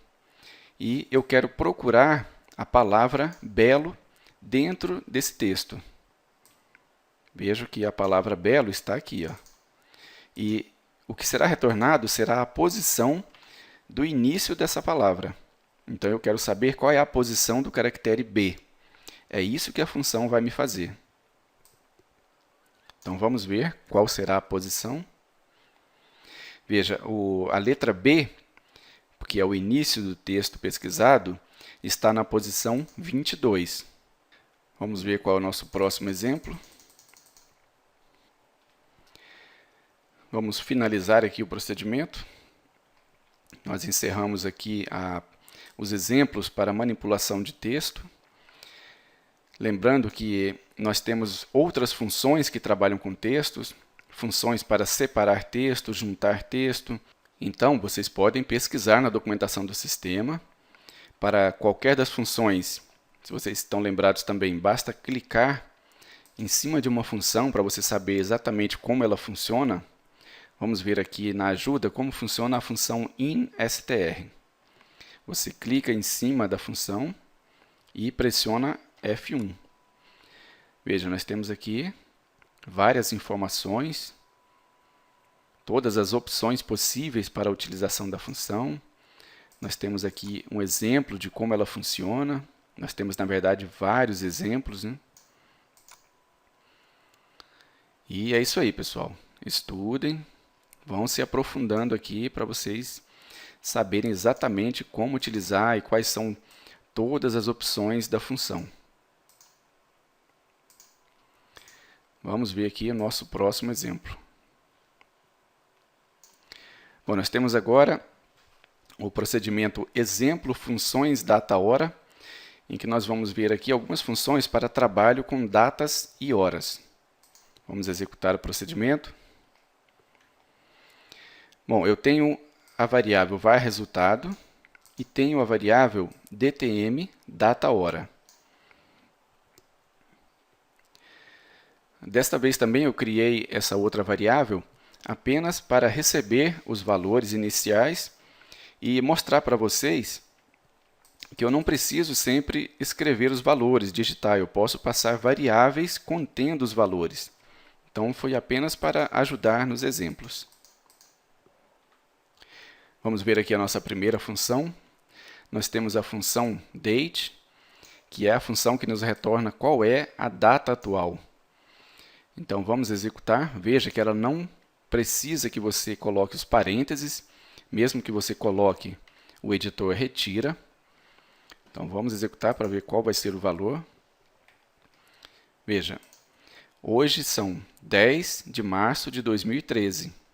e eu quero procurar a palavra belo dentro desse texto. Vejo que a palavra belo está aqui, ó. E o que será retornado será a posição do início dessa palavra. Então eu quero saber qual é a posição do caractere B. É isso que a função vai me fazer. Então vamos ver qual será a posição. Veja, a letra B, que é o início do texto pesquisado, está na posição 22. Vamos ver qual é o nosso próximo exemplo. Vamos finalizar aqui o procedimento. Nós encerramos aqui os exemplos para manipulação de texto. Lembrando que nós temos outras funções que trabalham com textos, funções para separar texto, juntar texto. Então, vocês podem pesquisar na documentação do sistema. Para qualquer das funções, se vocês estão lembrados também, basta clicar em cima de uma função para você saber exatamente como ela funciona. Vamos ver aqui na ajuda como funciona a função instr. Você clica em cima da função e pressiona F1. Veja, nós temos aqui várias informações, todas as opções possíveis para a utilização da função. Nós temos aqui um exemplo de como ela funciona. Nós temos, na verdade, vários exemplos, né? E é isso aí, pessoal. Estudem. Vão se aprofundando aqui para vocês saberem exatamente como utilizar e quais são todas as opções da função. Vamos ver aqui o nosso próximo exemplo. Bom, nós temos agora o procedimento exemplo funções data-hora, em que nós vamos ver aqui algumas funções para trabalho com datas e horas. Vamos executar o procedimento. Bom, eu tenho a variável var_resultado e tenho a variável dtm data_hora. Desta vez também eu criei essa outra variável apenas para receber os valores iniciais e mostrar para vocês que eu não preciso sempre escrever os valores, digitar. Eu posso passar variáveis contendo os valores. Então, foi apenas para ajudar nos exemplos. Vamos ver aqui a nossa primeira função. Nós temos a função date, que é a função que nos retorna qual é a data atual. Então, vamos executar. Veja que ela não precisa que você coloque os parênteses, mesmo que você coloque, o editor retira. Então, vamos executar para ver qual vai ser o valor. Veja, hoje são 10 de março de 2013.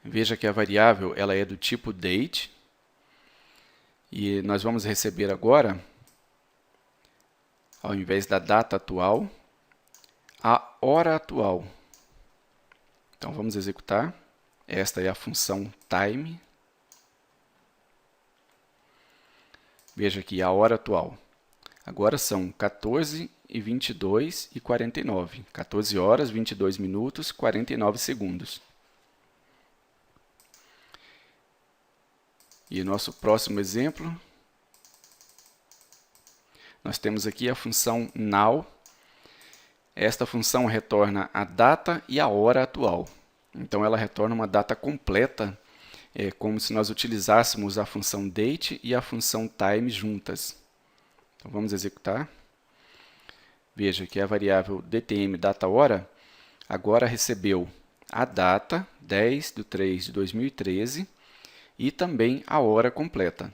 Veja que a variável ela é do tipo date. E nós vamos receber agora, ao invés da data atual, a hora atual. Então, vamos executar. Esta é a função time. Veja aqui a hora atual. Agora são 14h22 e 49. 14 horas, 22 minutos, 49 segundos. E nosso próximo exemplo, nós temos aqui a função now. Esta função retorna a data e a hora atual. Então, ela retorna uma data completa, como se nós utilizássemos a função date e a função time juntas. Então, vamos executar. Veja que a variável dtm data_hora agora recebeu a data, 10/3/2013, e também a hora completa,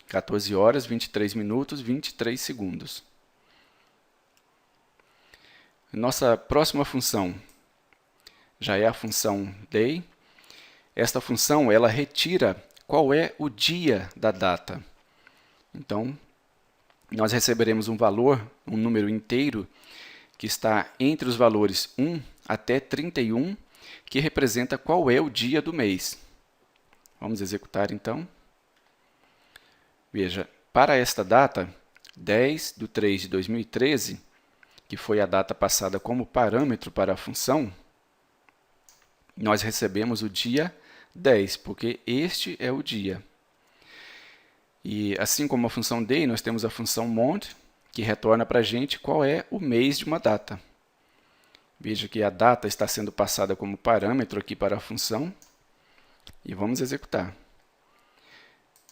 14 horas, 23 minutos, 23 segundos. Nossa próxima função já é a função day. Esta função ela retira qual é o dia da data. Então, nós receberemos um valor, um número inteiro, que está entre os valores 1 até 31, que representa qual é o dia do mês. Vamos executar, então. Veja, para esta data, 10/3/2013, que foi a data passada como parâmetro para a função, nós recebemos o dia 10, porque este é o dia. E assim como a função day, nós temos a função month, que retorna para a gente qual é o mês de uma data. Veja que a data está sendo passada como parâmetro aqui para a função. E vamos executar.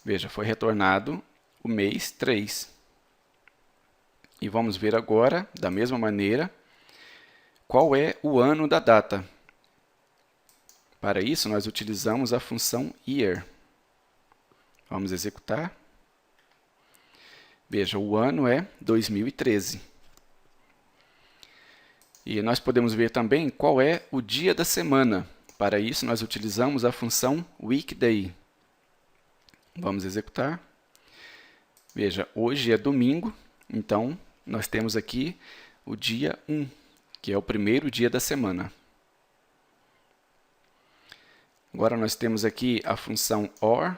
Veja, foi retornado o mês 3. E vamos ver agora, da mesma maneira, qual é o ano da data. Para isso, nós utilizamos a função year. Vamos executar. Veja, o ano é 2013. E nós podemos ver também qual é o dia da semana. Para isso, nós utilizamos a função weekday. Vamos executar. Veja, hoje é domingo, então nós temos aqui o dia 1, que é o primeiro dia da semana. Agora nós temos aqui a função OR,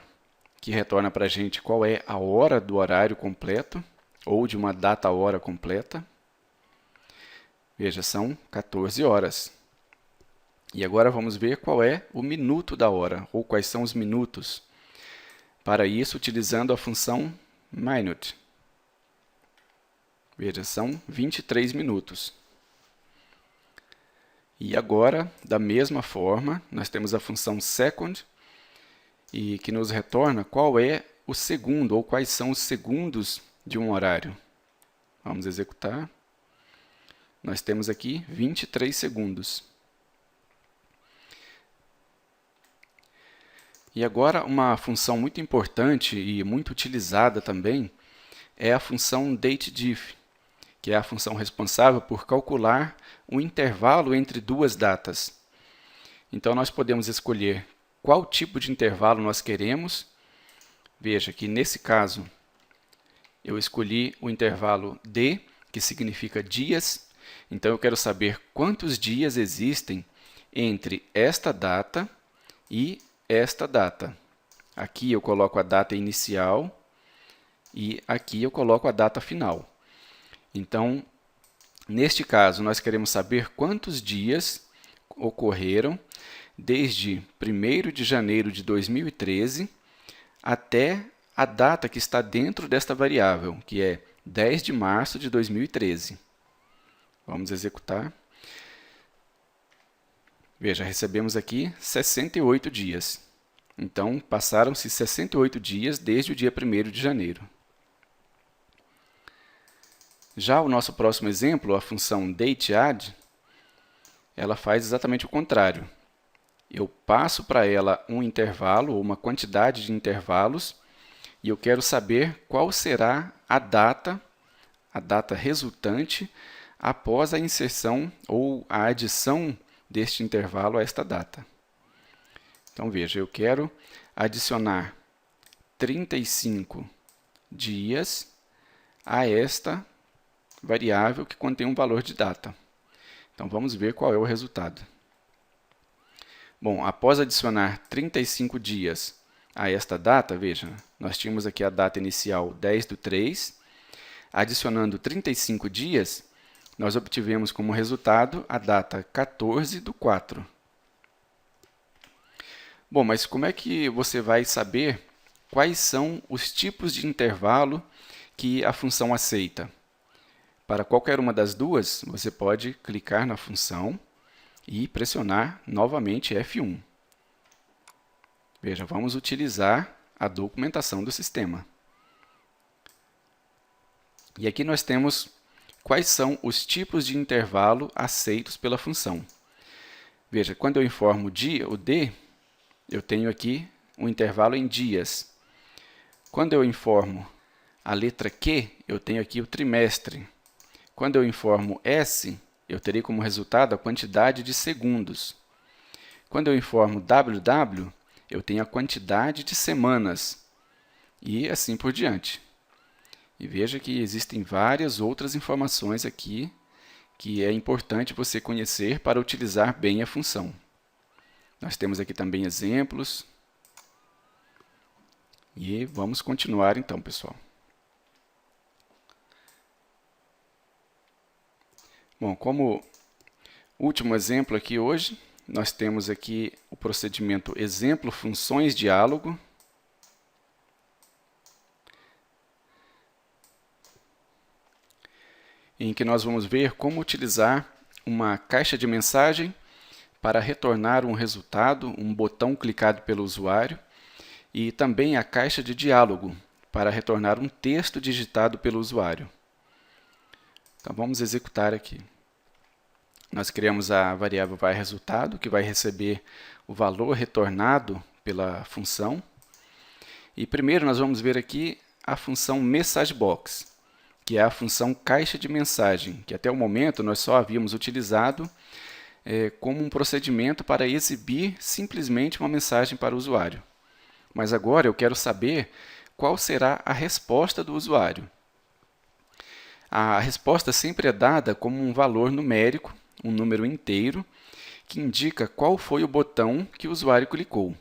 que retorna para a gente qual é a hora do horário completo, ou de uma data-hora completa. Veja, são 14 horas. E agora vamos ver qual é o minuto da hora, ou quais são os minutos. Para isso, utilizando a função minute. Veja, são 23 minutos. E agora, da mesma forma, nós temos a função second, e que nos retorna qual é o segundo, ou quais são os segundos de um horário. Vamos executar. Nós temos aqui 23 segundos. E agora uma função muito importante e muito utilizada também é a função datediff, que é a função responsável por calcular o intervalo entre duas datas. Então nós podemos escolher qual tipo de intervalo nós queremos. Veja que nesse caso eu escolhi o intervalo D, que significa dias. Então eu quero saber quantos dias existem entre esta data e esta data. Aqui eu coloco a data inicial e aqui eu coloco a data final. Então, neste caso, nós queremos saber quantos dias ocorreram desde 1º de janeiro de 2013 até a data que está dentro desta variável, que é 10 de março de 2013. Vamos executar. Veja, recebemos aqui 68 dias. Então, passaram-se 68 dias desde o dia 1º de janeiro. Já o nosso próximo exemplo, a função dateAdd, ela faz exatamente o contrário. Eu passo para ela um intervalo, ou uma quantidade de intervalos, e eu quero saber qual será a data resultante após a inserção ou a adição deste intervalo a esta data. Então, veja, eu quero adicionar 35 dias a esta variável que contém um valor de data. Então, vamos ver qual é o resultado. Bom, após adicionar 35 dias a esta data, veja, nós tínhamos aqui a data inicial 10/3, adicionando 35 dias, nós obtivemos como resultado a data 14/4. Bom, mas como é que você vai saber quais são os tipos de intervalo que a função aceita? Para qualquer uma das duas, você pode clicar na função e pressionar novamente F1. Veja, vamos utilizar a documentação do sistema. E aqui nós temos quais são os tipos de intervalo aceitos pela função. Veja, quando eu informo o D, eu tenho aqui um intervalo em dias. Quando eu informo a letra Q, eu tenho aqui o trimestre. Quando eu informo S, eu terei como resultado a quantidade de segundos. Quando eu informo WW, eu tenho a quantidade de semanas. E assim por diante. E veja que existem várias outras informações aqui que é importante você conhecer para utilizar bem a função. Nós temos aqui também exemplos. E vamos continuar então, pessoal. Bom, como último exemplo aqui hoje, nós temos aqui o procedimento exemplo funções diálogo. Em que nós vamos ver como utilizar uma caixa de mensagem para retornar um resultado, um botão clicado pelo usuário, e também a caixa de diálogo para retornar um texto digitado pelo usuário. Então vamos executar aqui. Nós criamos a variável VARResultado, que vai receber o valor retornado pela função. E primeiro nós vamos ver aqui a função MessageBox, que é a função caixa de mensagem, que até o momento nós só havíamos utilizado como um procedimento para exibir simplesmente uma mensagem para o usuário. Mas agora eu quero saber qual será a resposta do usuário. A resposta sempre é dada como um valor numérico, um número inteiro, que indica qual foi o botão que o usuário clicou.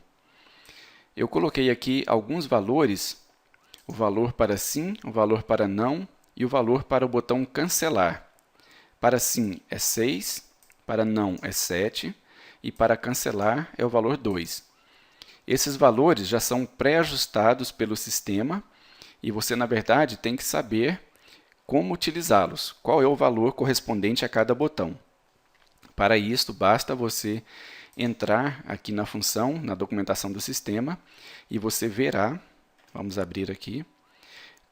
Eu coloquei aqui alguns valores, o valor para sim, o valor para não e o valor para o botão cancelar. Para sim é 6, para não é 7 e para cancelar é o valor 2. Esses valores já são pré-ajustados pelo sistema e você, na verdade, tem que saber como utilizá-los, qual é o valor correspondente a cada botão. Para isso, basta você entrar aqui na função, na documentação do sistema, e você verá, vamos abrir aqui,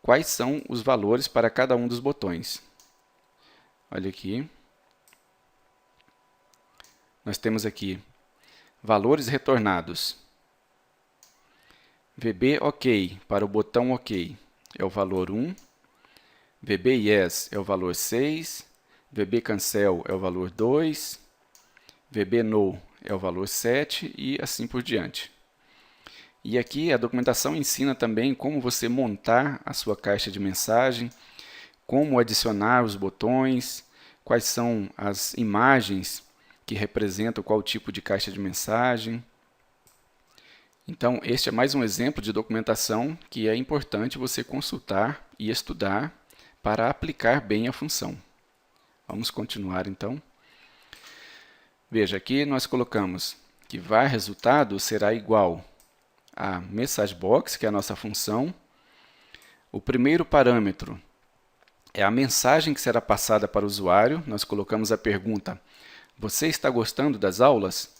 quais são os valores para cada um dos botões. Olha aqui. Nós temos aqui valores retornados. VB OK para o botão OK é o valor 1. VB Yes é o valor 6. VB Cancel é o valor 2. VB No é o valor 7 e assim por diante. E aqui a documentação ensina também como você montar a sua caixa de mensagem, como adicionar os botões, quais são as imagens que representam qual tipo de caixa de mensagem. Então, este é mais um exemplo de documentação que é importante você consultar e estudar para aplicar bem a função. Vamos continuar então. Veja, aqui nós colocamos que VARResultado será igual a MessageBox, que é a nossa função. O primeiro parâmetro é a mensagem que será passada para o usuário. Nós colocamos a pergunta: você está gostando das aulas?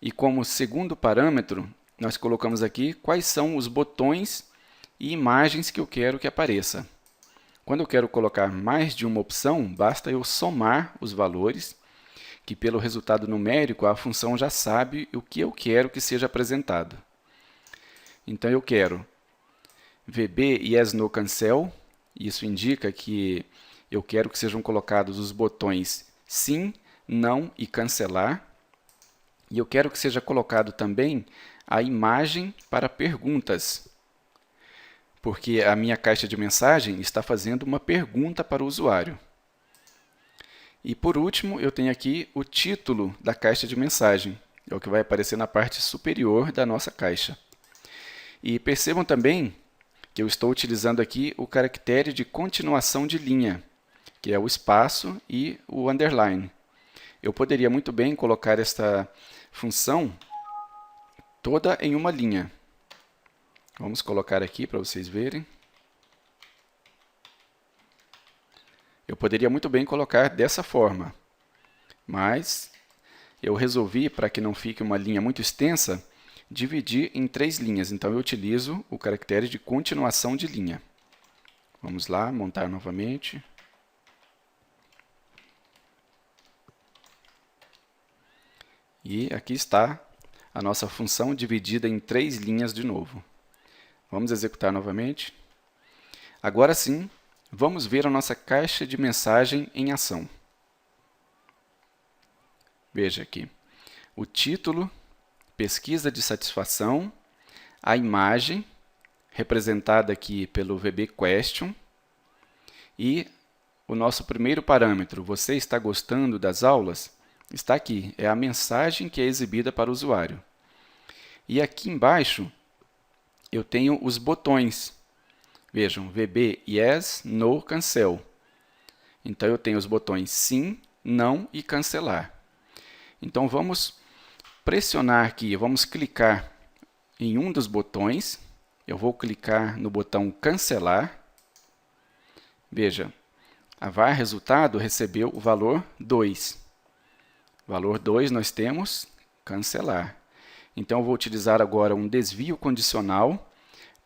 E como segundo parâmetro, nós colocamos aqui quais são os botões e imagens que eu quero que apareça. Quando eu quero colocar mais de uma opção, basta eu somar os valores, que pelo resultado numérico a função já sabe o que eu quero que seja apresentado. Então eu quero VB Yes No Cancel, isso indica que eu quero que sejam colocados os botões sim, não e cancelar. E eu quero que seja colocado também a imagem para perguntas, porque a minha caixa de mensagem está fazendo uma pergunta para o usuário. E por último, eu tenho aqui o título da caixa de mensagem, é o que vai aparecer na parte superior da nossa caixa. E percebam também que eu estou utilizando aqui o caractere de continuação de linha, que é o espaço e o underline. Eu poderia muito bem colocar esta função toda em uma linha. Vamos colocar aqui para vocês verem. Eu poderia muito bem colocar dessa forma, mas eu resolvi, para que não fique uma linha muito extensa, dividir em 3 linhas. Então eu utilizo o caractere de continuação de linha. Vamos lá, montar novamente. E aqui está a nossa função dividida em 3 linhas de novo. Vamos executar novamente. Agora sim, vamos ver a nossa caixa de mensagem em ação. Veja aqui, o título, pesquisa de satisfação, a imagem, representada aqui pelo VB Question, e o nosso primeiro parâmetro, você está gostando das aulas? Está aqui, é a mensagem que é exibida para o usuário. E aqui embaixo, eu tenho os botões. Vejam, VB Yes, No, Cancel. Então, eu tenho os botões Sim, Não e Cancelar. Então, vamos pressionar aqui, vamos clicar em um dos botões. Eu vou clicar no botão cancelar. Veja, a var resultado recebeu o valor 2. Valor 2 nós temos cancelar. Então, eu vou utilizar agora um desvio condicional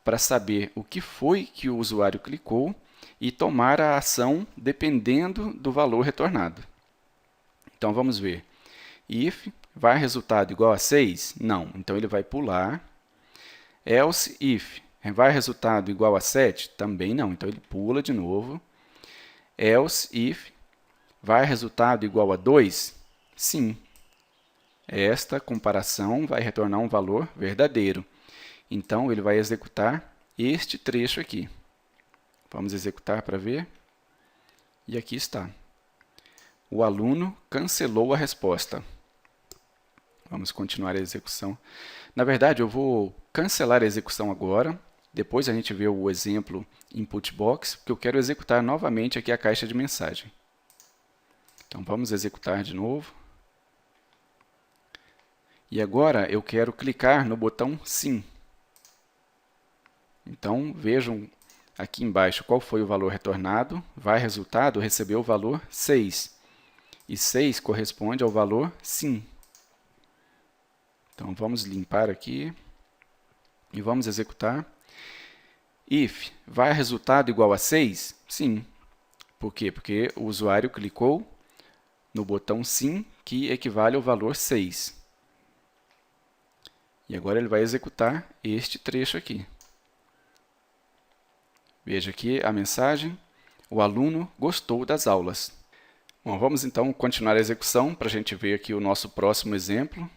para saber o que foi que o usuário clicou e tomar a ação dependendo do valor retornado. Então, vamos ver. If var resultado igual a 6? Não. Então, ele vai pular. Else if var resultado igual a 7? Também não. Então, ele pula de novo. Else if var resultado igual a 2? Sim. Esta comparação vai retornar um valor verdadeiro. Então, ele vai executar este trecho aqui. Vamos executar para ver. E aqui está. O aluno cancelou a resposta. Vamos continuar a execução. Na verdade, eu vou cancelar a execução agora. Depois a gente vê o exemplo input box, porque eu quero executar novamente aqui a caixa de mensagem. Então, vamos executar de novo. E agora eu quero clicar no botão Sim. Então, vejam aqui embaixo qual foi o valor retornado. Var resultado recebeu o valor 6. E 6 corresponde ao valor Sim. Então, vamos limpar aqui e vamos executar. If var resultado igual a 6? Sim. Por quê? Porque o usuário clicou no botão Sim, que equivale ao valor 6. E agora ele vai executar este trecho aqui. Veja aqui a mensagem. O aluno gostou das aulas. Bom, vamos então continuar a execução para a gente ver aqui o nosso próximo exemplo.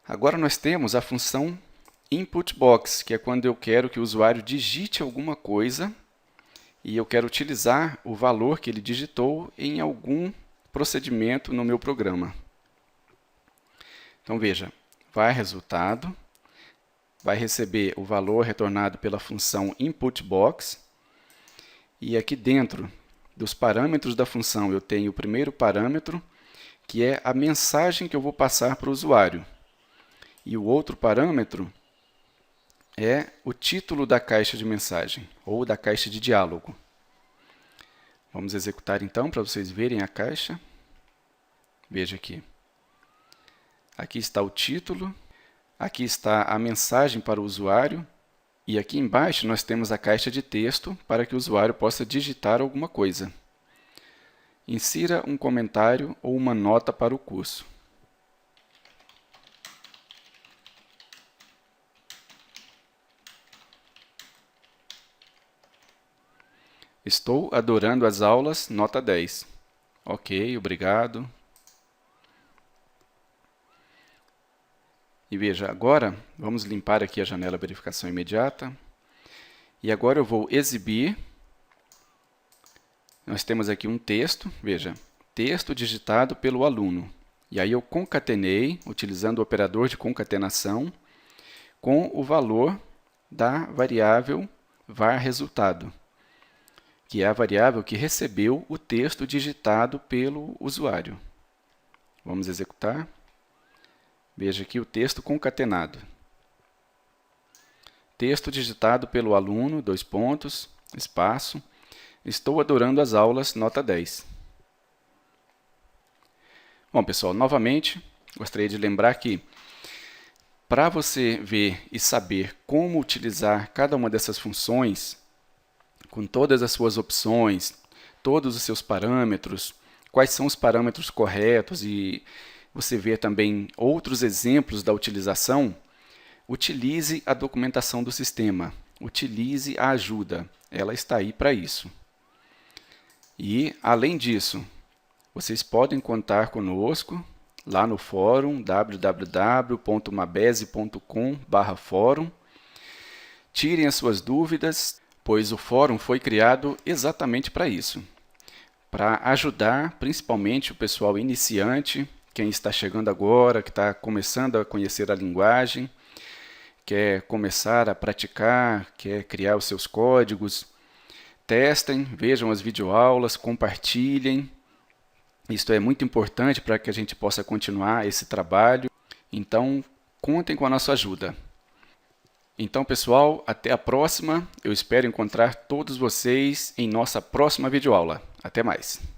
Agora nós temos a função input box, que é quando eu quero que o usuário digite alguma coisa e eu quero utilizar o valor que ele digitou em algum procedimento no meu programa. Então, veja, var resultado vai receber o valor retornado pela função inputBox. E aqui dentro dos parâmetros da função, eu tenho o primeiro parâmetro, que é a mensagem que eu vou passar para o usuário. E o outro parâmetro é o título da caixa de mensagem, ou da caixa de diálogo. Vamos executar então, para vocês verem a caixa. Veja aqui. Aqui está o título, aqui está a mensagem para o usuário, e aqui embaixo nós temos a caixa de texto para que o usuário possa digitar alguma coisa. Insira um comentário ou uma nota para o curso. Estou adorando as aulas, nota 10. Ok, obrigado. E veja, agora vamos limpar aqui a janela verificação imediata. E agora eu vou exibir. Nós temos aqui um texto, veja, texto digitado pelo aluno. E aí eu concatenei, utilizando o operador de concatenação, com o valor da variável var resultado, que é a variável que recebeu o texto digitado pelo usuário. Vamos executar. Veja aqui o texto concatenado. Texto digitado pelo aluno, dois pontos, espaço. Estou adorando as aulas, nota 10. Bom, pessoal, novamente, gostaria de lembrar que para você ver e saber como utilizar cada uma dessas funções, com todas as suas opções, todos os seus parâmetros, quais são os parâmetros corretos e você ver também outros exemplos da utilização, utilize a documentação do sistema, utilize a ajuda, ela está aí para isso. E, além disso, vocês podem contar conosco lá no fórum www.mabese.com/fórum. Tirem as suas dúvidas, pois o fórum foi criado exatamente para isso, para ajudar principalmente o pessoal iniciante, quem está chegando agora, que está começando a conhecer a linguagem, quer começar a praticar, quer criar os seus códigos. Testem, vejam as videoaulas, compartilhem. Isto é muito importante para que a gente possa continuar esse trabalho. Então, contem com a nossa ajuda. Então, pessoal, até a próxima. Eu espero encontrar todos vocês em nossa próxima videoaula. Até mais!